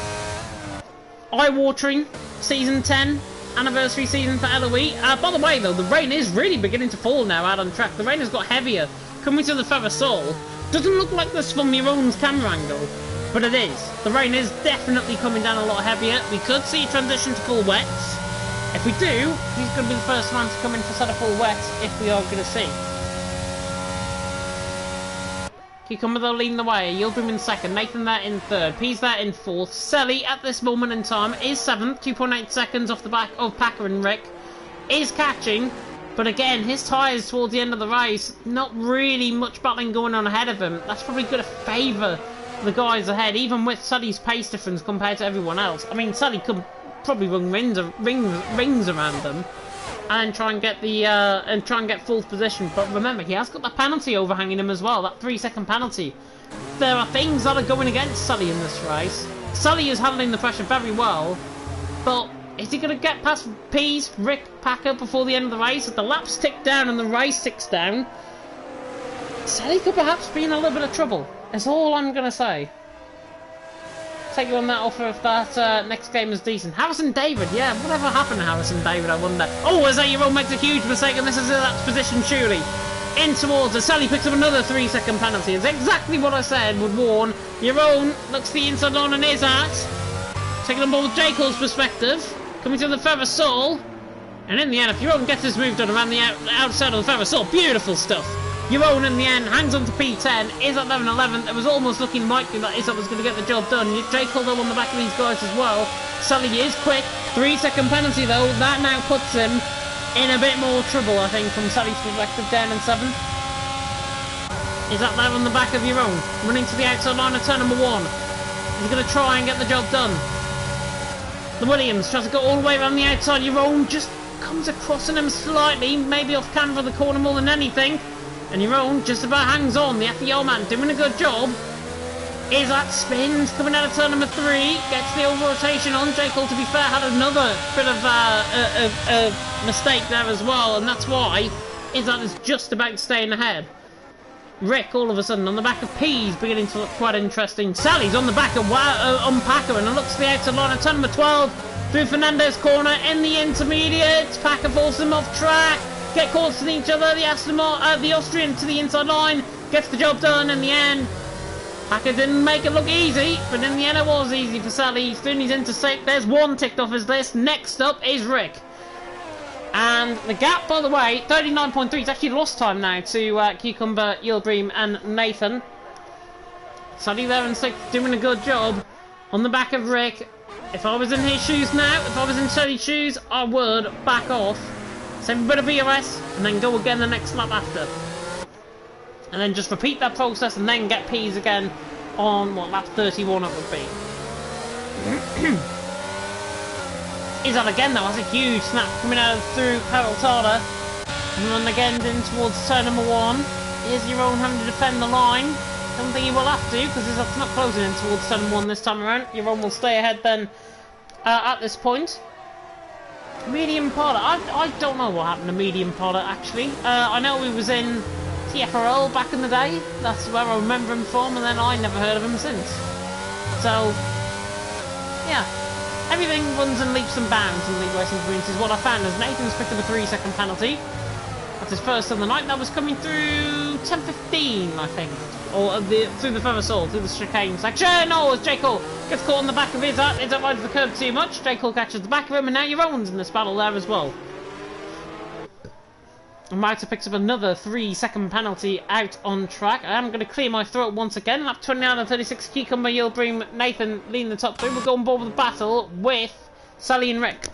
Eye-watering. Season 10. Anniversary season for Eloise. By the way, though, the rain is really beginning to fall now out on track. The rain has got heavier. Coming to the Feather Soul. Doesn't look like this from your own camera angle. But it is. The rain is definitely coming down a lot heavier. We could see a transition to full wets. If we do, he's going to be the first man to come in for set of full wets if we are going to see. Cucumber though leading the way. Yildirim in 2nd. Nathan there in 3rd. P's there in 4th. Selly at this moment in time is 7th. 2.8 seconds off the back of Packer and Rick. Is catching. But again, his tyres towards the end of the race, not really much battling going on ahead of him. That's probably going to favour the guys ahead, even with Sully's pace difference compared to everyone else. I mean, Sully could probably run rings around them and try and get the try and get 4th position. But remember, he has got that penalty overhanging him as well, that 3-second penalty. There are things that are going against Sully in this race. Sully is handling the pressure very well, but is he going to get past Pease, Rick, Packer before the end of the race? If the laps tick down and the race ticks down, Sully could perhaps be in a little bit of trouble. That's all I'm going to say. Take you on that offer if that next game is decent. Harrison David, yeah, whatever happened to Harrison David, I wonder. Oh, as Yeroen makes a huge mistake, and this is that position, surely. In towards it, Sally picks up another 3-second penalty. It's exactly what I said would warn. Yeroen looks the inside line and is at. Taking on board with J. Cole's perspective. Coming to the Feather Soul. And in the end, if Yeroen gets his move done around the outside of the Feather Soul, beautiful stuff. Yeroen in the end hangs on to P10, is at 11th. It was almost looking likely that Izzard was going to get the job done. J. Cole though on the back of these guys as well. Sully is quick. 3-second penalty though. That now puts him in a bit more trouble, I think, from Sully's perspective, down in 7th. Is that there on the back of Yeroen? Running to the outside line of turn number 1. He's going to try and get the job done. The Williams tries to go all the way around the outside. Yeroen just comes across on him slightly, maybe off camera of the corner more than anything. And Yeroen just about hangs on. The FEL man doing a good job. Is that spins coming out of turn number 3. Gets the over rotation on. J. Cole, to be fair, had another bit of a mistake there as well. And that's why Izzard is just about staying ahead. Rick, all of a sudden, on the back of Pease, beginning to look quite interesting. Sally's on the back of Packer, and it looks to the outside line of turn number 12. Through Fernandez corner in the intermediate. Packer forces him off track. Get caught to each other. The Austrian to the inside line. Gets the job done in the end. Packer didn't make it look easy, but in the end it was easy for Sally. He's into 6th. There's 1 ticked off his list. Next up is Rick. And the gap, by the way, 39.3. It's actually lost time now to Cucumber, Yildirim and Nathan. Sally there in 6th, doing a good job. On the back of Rick. If I was in his shoes now, if I was in Sally's shoes, I would back off. Save a bit of VOS, and then go again the next lap after. And then just repeat that process, and then get P's again on, what, lap 31 it would be. Izzard again, though, has a huge snap coming out through Peraltada. And run again in towards turn number 1. Here's Yeroen having to defend the line. Don't think he will have to, because Izzard's not closing in towards turn 1 this time around. Yeroen will stay ahead then at this point. Medium Pilot. I don't know what happened to Medium Pilot, actually. I know he was in TFRL back in the day. That's where I remember him from, and then I never heard of him since. So, yeah. Everything runs in leaps and bounds in League Racing Communities. What I found is Nathan's picked up a 3-second penalty. That's his first of the night. That was coming through 10:15, I think. Or through the further sole, through the chicane section. No, it's J. Cole. Gets caught on the back of his up. It's outside the curb too much. J. Cole catches the back of him, and now Jeroen's in this battle there as well. And Mouter picks up another 3-second penalty out on track. I am going to clear my throat once again. Lap 29 and 36, Cucumber, Yilbream, Nathan leading the top three. We'll go on board with the battle with Sally and Rick.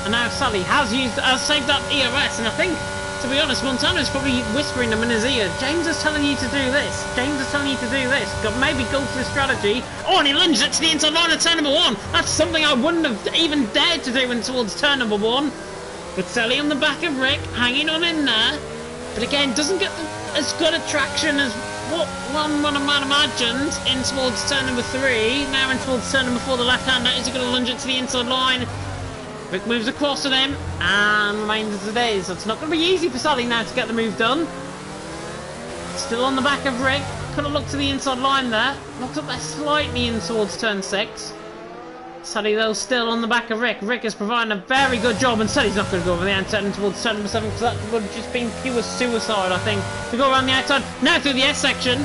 And now Sally has saved up ERS, and I think, to be honest, Montana's probably whispering them in his ear. James is telling you to do this. James is telling you to do this. Maybe go for a strategy. Oh, and he lunged it to the inside line of turn number 1. That's something I wouldn't have even dared to do in towards turn number 1. But Sally on the back of Rick, hanging on in there. But again, doesn't get as good a traction as what one would have imagined in towards turn number 3. Now in towards turn number 4, the left-hander. Is he going to lunge it to the inside line? Rick moves across at him and remains as it is. So it's not going to be easy for Sally now to get the move done. Still on the back of Rick. Could have looked to the inside line there. Looked up there slightly in towards turn 6. Sally, though, still on the back of Rick. Rick is providing a very good job, and Sally's not going to go over the outside and towards turn number 7 because that would have just been pure suicide, I think, to go around the outside. Now through the S section.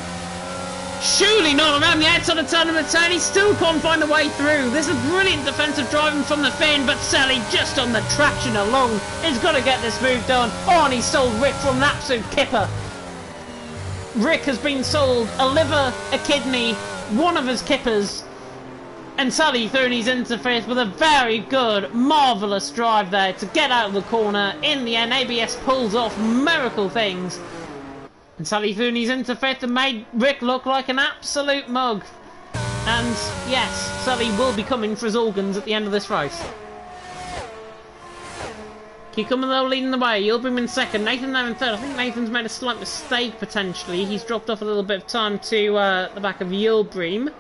Surely not around the outside of turn number 10. He still can't find a way through. This is brilliant defensive driving from the Finn, but Sally, just on the traction alone, is going to get this move done. Oh, and he sold Rick from an absolute kipper. Rick has been sold a liver, a kidney, one of his kippers, and Sally through his interface with a very good, marvellous drive there to get out of the corner. In the end, ABS pulls off miracle things. And Sally Fooney's interface and made Rick look like an absolute mug. And yes, Sally will be coming for his organs at the end of this race. Cucumber though leading the way. Yilbream in second. Nathan now in third. I think Nathan's made a slight mistake potentially. He's dropped off a little bit of time to the back of Yilbream.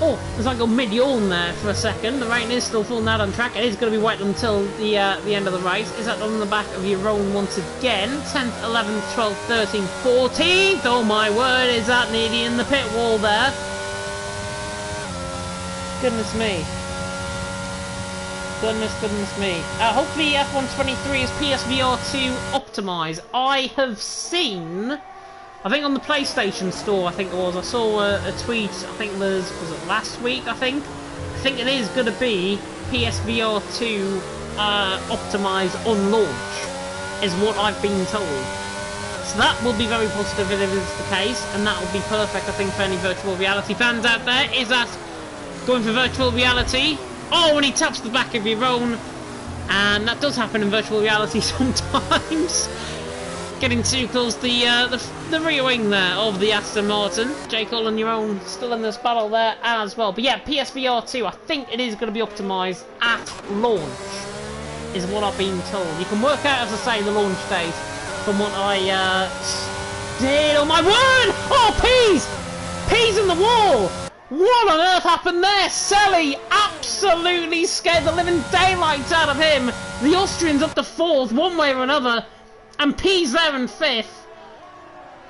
Oh, there's like a mid-yawn there for a second. The rain is still falling out on track. It is going to be wet until the end of the race. Is that on the back of Jeroen once again? 10th, 11th, 12th, 13th, 14th. Oh my word, is that nearly in the pit wall there? Goodness me. Goodness me. Hopefully F123 is PSVR2 optimised. I have seen... I think on the PlayStation Store, I think it was, I saw a tweet, I think was it last week, I think? I think it is going to be PSVR 2 optimised on launch, is what I've been told. So that will be very positive if it is the case, and that will be perfect, I think, for any virtual reality fans out there. Is that going for virtual reality? Oh, and he taps the back of Jeroen, and that does happen in virtual reality sometimes. Getting too close to the rear wing there of the Aston Martin. J. Cole and Jeroen still in this battle there as well. But yeah, PSVR 2, I think it is going to be optimised at launch, is what I've been told. You can work out, as I say, the launch date from what I did. Oh my word! Oh, peas! Peas in the wall! What on earth happened there? Sally absolutely scared the living daylights out of him. The Austrians up to 4th, one way or another. And P's there in 5th.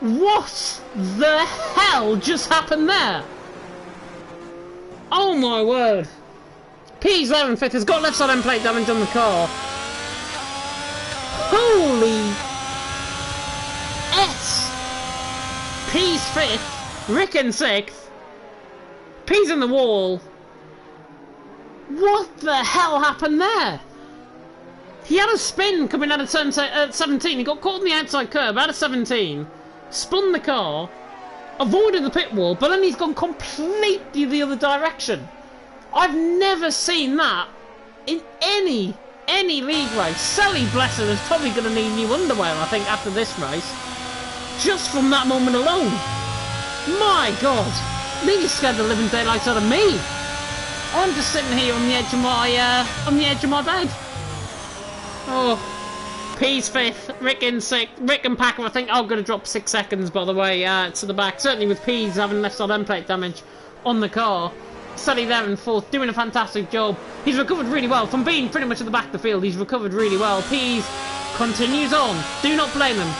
What the hell just happened there? Oh my word. P's there in 5th. Has got left side end plate damage on the car. Holy S. P's 5th. Rick in 6th. P's in the wall. What the hell happened there? He had a spin coming out of turn 17. He got caught on the outside curb out of 17. Spun the car. Avoided the pit wall. But then he's gone completely the other direction. I've never seen that in any league race. Sally, bless her, is probably going to need new underwear, I think, after this race. Just from that moment alone. My God. Nearly scared the living daylights out of me. I'm just sitting here on the edge of my bed. Oh, P's 5th, Rick in 6th. Rick and Packer, I think, are going to drop 6 seconds, by the way, to the back. Certainly with P's having left side end plate damage on the car. Sully there in 4th, doing a fantastic job. He's recovered really well. From being pretty much at the back of the field, he's recovered really well. P's continues on. Do not blame him.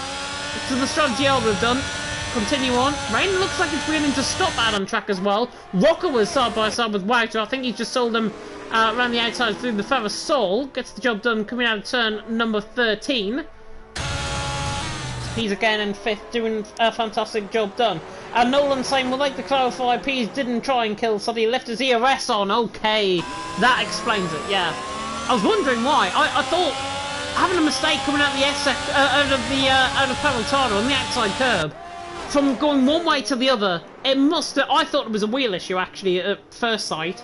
To the strategy I would have done. Continue on. Rain looks like it's beginning to stop out on track as well. Rocker was side by side with Wouter. I think he's just sold him around the outside through the Ferris Soul. Gets the job done coming out of turn number 13. He's again in 5th, doing a fantastic job done. And Nolan saying, would like to clarify, Pease didn't try and kill Suddy, he left his ERS on. Okay, that explains it, yeah. I was wondering why. I thought having a mistake coming out the out of Pelotado on the outside curb, from going one way to the other, it must have, I thought it was a wheel issue actually at first sight.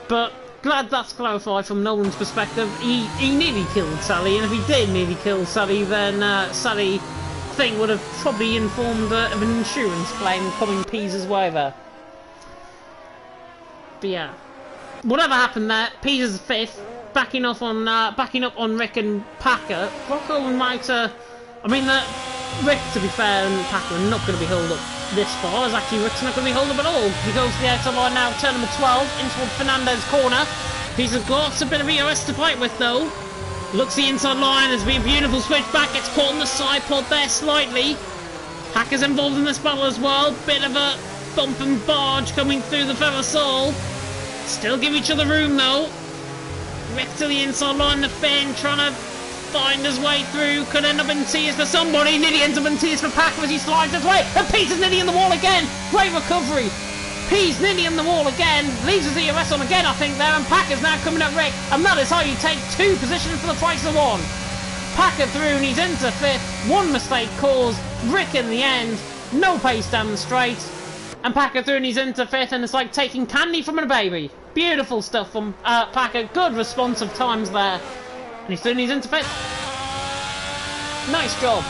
But glad that's clarified from Nolan's perspective. He nearly killed Sally, and if he did nearly kill Sally, then Sally thing would have probably informed of an insurance claim coming Pease's way there. But yeah, whatever happened there, Pease is 5th, backing up on Rick and Packer. Rocco and Miter, I mean, Rick, to be fair, and Packer are not going to be held up this far, as actually Rick's not going to be held up at all. He goes to the outside line now, turn number 12, into Fernandez corner. He's got a bit of EOS to fight with though. Looks the inside line, there's been a beautiful switch back, gets caught on the side pod there slightly. Packer's involved in this battle as well, bit of a bump and barge coming through the Ferrosol. Still give each other room though. Rick to the inside line, the Finn trying to find his way through, could end up in tears for somebody, nearly ends up in tears for Packer as he slides his way, and Pease is nearly in the wall again. Great recovery. Pease nearly in the wall again, leaves his EOS on again I think there, and Packer's now coming at Rick, and that is how you take 2 positions for the price of 1. Packer through and he's into 5th, 1 mistake caused, Rick in the end, no pace down the straight, and Packer through and he's into 5th, and it's like taking candy from a baby. Beautiful stuff from Packer, good responsive times there, and he's through and he's into 5th. Nice job.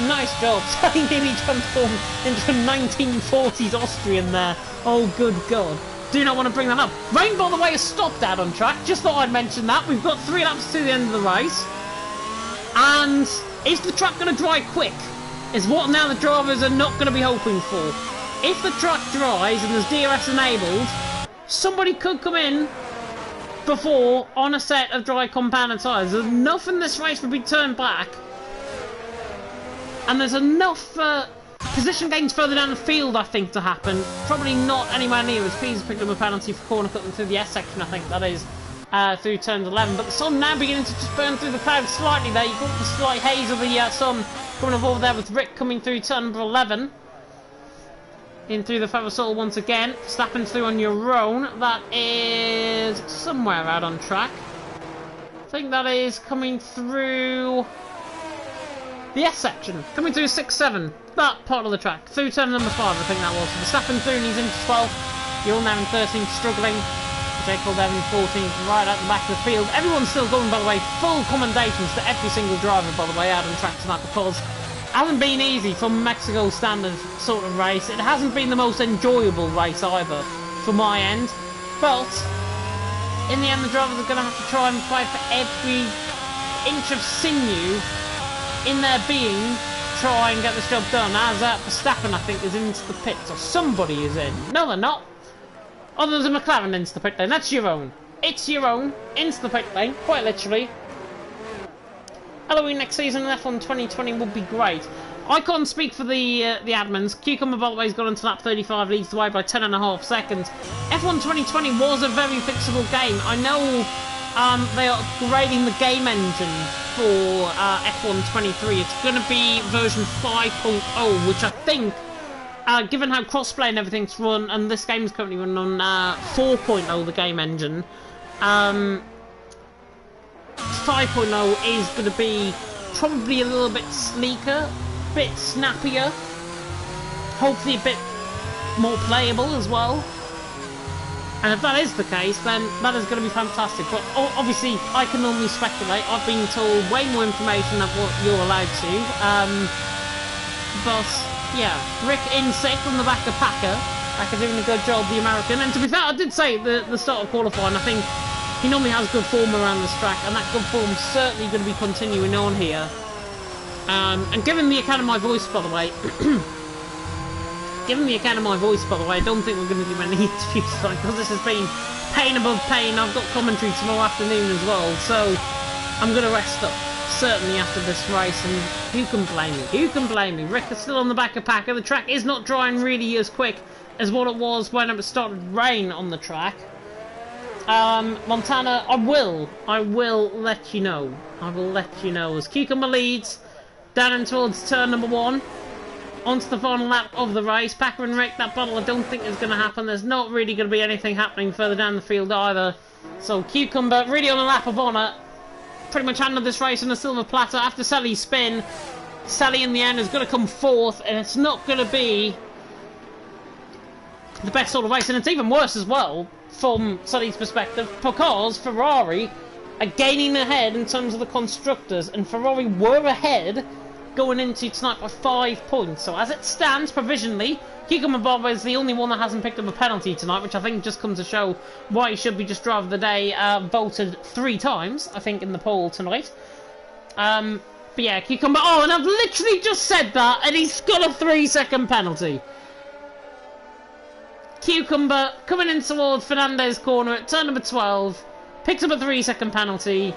Nice job. Sally nearly transformed into a 1940s Austrian there. Oh, good God. Do not want to bring that up. Rain, by the way, has stopped out on track. Just thought I'd mention that. We've got 3 laps to the end of the race. And is the track going to dry quick? Is what now the drivers are not going to be hoping for. If the track dries and there's DRS enabled, somebody could come in before on a set of dry compounded tyres. There's enough in this race to be turned back. And there's enough position gains further down the field, I think, to happen. Probably not anywhere near as Pease picked up a penalty for corner cutting through the S section, I think that is, through turns 11. But the sun now beginning to just burn through the clouds slightly there. You've got the slight haze of the sun coming involved there with Rick coming through turn number 11. In through the Ferrosol once again. Snapping through on your own. That is somewhere out on track. I think that is coming through the S section, coming through 6-7, that part of the track, through turn number 5 I think that was. Verstappen through and he's into 12th, You're now in 13th, struggling, Jekyll down in 14th, right at the back of the field. Everyone's still going, by the way, full commendations to every single driver, by the way, out on track tonight, because it hasn't been easy from Mexico standard sort of race. It hasn't been the most enjoyable race either, from my end, but in the end the drivers are going to have to try and fight for every inch of sinew in their being, try and get this job done, as Verstappen I think is into the pits, or somebody is in. No, they're not. Oh, there's a McLaren into the pit lane. That's your own. It's your own. Into the pit lane, quite literally. Halloween next season in F1 2020 would be great. I can't speak for the admins. Cucumber, by the way, has gone into lap 35, leads the way by 10.5 seconds. F1 2020 was a very fixable game. I know they are upgrading the game engine for F1 23. It's going to be version 5.0, which I think, given how crossplay and everything's run, and this game is currently running on 4.0, the game engine, 5.0 is going to be probably a little bit sleeker, a bit snappier, hopefully a bit more playable as well. And if that is the case, then that is going to be fantastic. But obviously, I can only speculate. I've been told way more information than what you're allowed to. But yeah, Rick in 6th on the back of Packer. Packer doing a good job, the American. And to be fair, I did say at the start of qualifying, I think He normally has good form around this track, and that good form's certainly going to be continuing on here. And given the account of my voice, by the way, I don't think we're going to do many interviews tonight, because this has been pain above pain. I've got commentary tomorrow afternoon as well, so I'm going to rest up, certainly after this race, and who can blame me? Who can blame me? Rick is still on the back of Packer. The track is not drying really as quick as what it was when it started to rain on the track. Montana, I will let you know. I will let you know as Cucumber leads down in towards turn number 1. Onto the final lap of the race. Packer and Rick, that battle I don't think is going to happen. There's not really going to be anything happening further down the field either. So Cucumber really on a lap of honour. Pretty much handled this race on a silver platter. After Sally's spin, Sally in the end is going to come 4th, and it's not going to be the best sort of race, and it's even worse as well from Sally's perspective, because Ferrari are gaining ahead in terms of the constructors, and Ferrari were ahead going into tonight by 5 points. So as it stands provisionally, Cucumber Bob is the only one that hasn't picked up a penalty tonight, which I think just comes to show why he should be just driver of the day, voted 3 times, I think, in the poll tonight. But yeah, Cucumber, oh, and I've literally just said that, and he's got a 3-second penalty. Cucumber coming in towards Fernandez corner at turn number 12, picks up a 3-second penalty.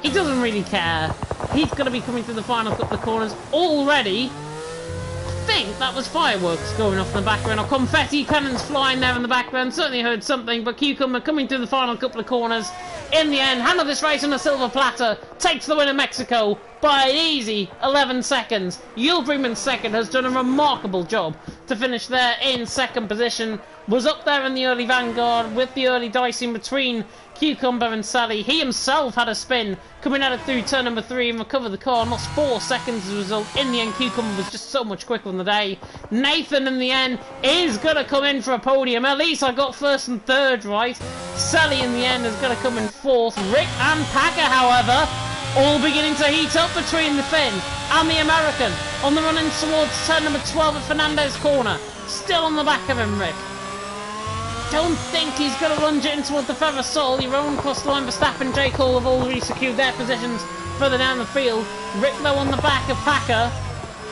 He doesn't really care. He's going to be coming through the final couple of corners already. I think that was fireworks going off in the background, or confetti cannons flying there in the background. Certainly heard something, but Cucumber coming through the final couple of corners. In the end, handled this race on a silver platter, takes the win in Mexico by an easy 11 seconds. Yul Brynmann's second has done a remarkable job to finish there in second position. Was up there in the early vanguard with the early dicing between Cucumber and Sally. He himself had a spin coming at it through turn number 3 and recovered the car. Lost 4 seconds as a result. In the end, Cucumber was just so much quicker on the day. Nathan, in the end, is going to come in for a podium. At least I got 1st and 3rd right. Sally, in the end, is going to come in 4th. Rick and Packer, however, all beginning to heat up between the Finn and the American. On the run in towards turn number 12 at Fernandez corner. Still on the back of him, Rick. Don't think he's going to lunge it in towards the Feather Soul. Your own cross the line, Verstappen and J. Cole have already secured their positions further down the field. Rick, though, on the back of Packer.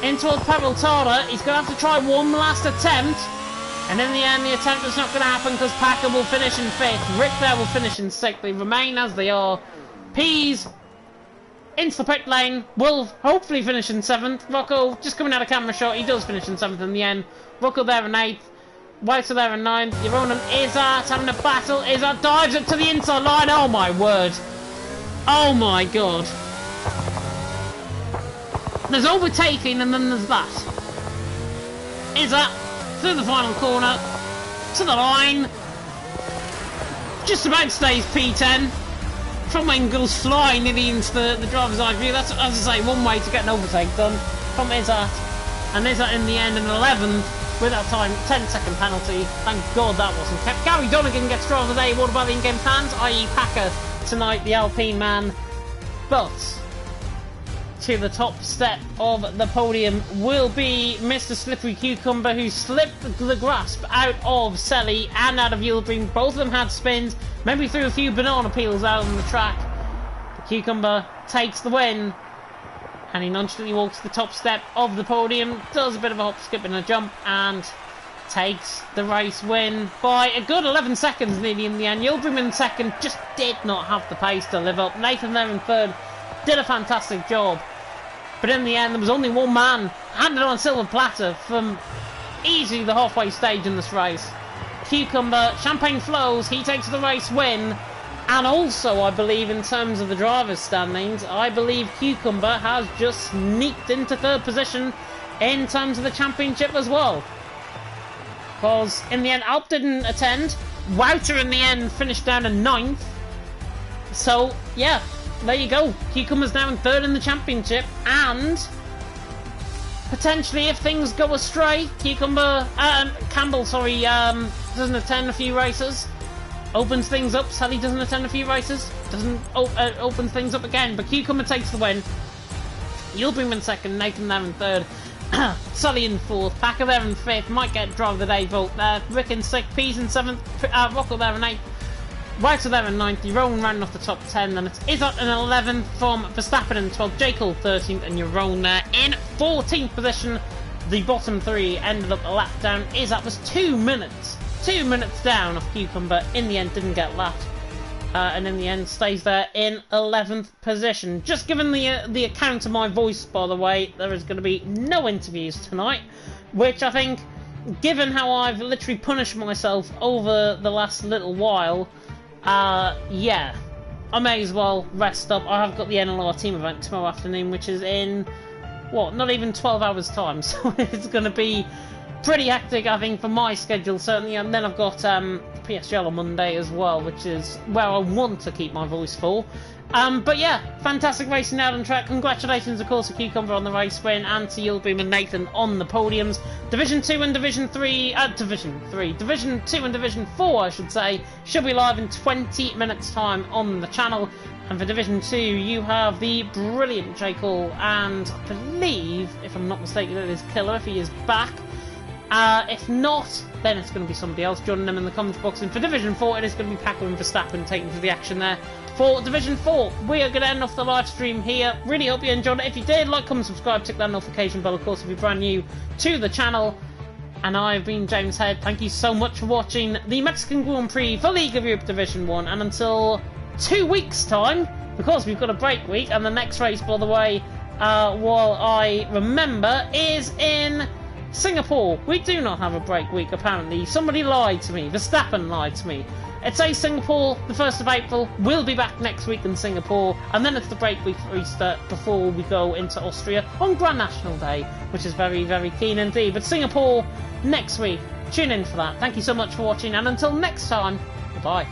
In towards Pavel Tada. He's going to have to try one last attempt. And in the end, the attempt is not going to happen because Packer will finish in 5th. Rick there will finish in 6th. They remain as they are. Pease into the pit lane. Will hopefully finish in 7th. Rocco just coming out of camera shot. He does finish in 7th in the end. Rocco there in 8th. White's there in 9th. Jeroen and Izzat having a battle. Izzat dives it to the inside line. Oh my word. Oh my god. There's overtaking and then there's that. Izzat through the final corner. To the line. Just about stays P10. From angles flying nearly into the driver's eye view. That's, as I say, one way to get an overtake done. From Izzat. And Izzat in the end in 11th. With that time, 10-second penalty. Thank God that wasn't kept. Gary Donegan gets draw of the day. What about the in-game fans? I.e. Packer tonight, the Alpine man. But to the top step of the podium will be Mr. Slippery Cucumber, who slipped the grasp out of Selly and out of Yul Brynmann. Both of them had spins. Maybe threw a few banana peels out on the track. But Cucumber takes the win. And he nonchalantly walks to the top step of the podium, does a bit of a hop, skip and a jump, and takes the race win by a good 11 seconds nearly in the end. Yul Brynmann second just did not have the pace to live up. Nathan there in 3rd did a fantastic job. But in the end, there was only one man handed on a silver platter from easily the halfway stage in this race. Cucumber, champagne flows, he takes the race win. And also, I believe, in terms of the drivers' standings, I believe Cucumber has just sneaked into 3rd position in terms of the championship as well. Because in the end, Alp didn't attend. Wouter in the end finished down in 9th. So, yeah, there you go. Cucumber's now in 3rd in the championship. And potentially, if things go astray, Campbell, doesn't attend a few races. Opens things up. Sally doesn't attend a few races. Doesn't open things up again. But Cucumber takes the win. Yul Brynmann second. Nathan there in 3rd. Sully in 4th. Packer there in 5th. Might get driver of the day vote there. Rick in 6th. Pease in 7th. Rocco there in 8th. Right to there in 9th, rolling round off the top 10, then it is up in 11th from Verstappen in 12th, J. Cole 13th, and you're rolling there in 14th position. The bottom 3 ended up a lap down. Is up was 2 minutes. 2 minutes down off Cucumber. In the end, didn't get lapped. And in the end, stays there in 11th position. Just given the account of my voice, by the way, there is going to be no interviews tonight, which I think, given how I've literally punished myself over the last little while, yeah, I may as well rest up. I have got the NLR team event tomorrow afternoon, which is in, what, not even 12 hours time, so it's going to be pretty hectic, I think, for my schedule, certainly. And then I've got PSGL on Monday as well, which is where I want to keep my voice full. But yeah, fantastic racing out on track. Congratulations, of course, to Cucumber on the race win, and to Yieldbeam and Nathan on the podiums. Division 2 and Division 3, Division 2 and Division 4, I should say, should be live in 20 minutes' time on the channel. And for Division 2, you have the brilliant J. Cole, and I believe, if I'm not mistaken, it is Killer, if he is back. If not, then it's going to be somebody else joining them in the comments box. And for Division 4, it is going to be Paco and Verstappen taking to the action there. For Division 4, we are going to end off the live stream here. Really hope you enjoyed it. If you did, like, comment, subscribe, tick that notification bell, of course, if you're brand new to the channel. And I've been James Head. Thank you so much for watching the Mexican Grand Prix for League of Europe Division 1. And until 2 weeks' time, because we've got a break week, and the next race, by the way, while I remember, is in Singapore. We do not have a break week, apparently. Somebody lied to me. Verstappen lied to me. It says Singapore, the 1st of April. We'll be back next week in Singapore, and then it's the break week for Easter before we go into Austria on Grand National Day, which is very, very keen indeed. But Singapore next week. Tune in for that. Thank you so much for watching, and until next time, goodbye.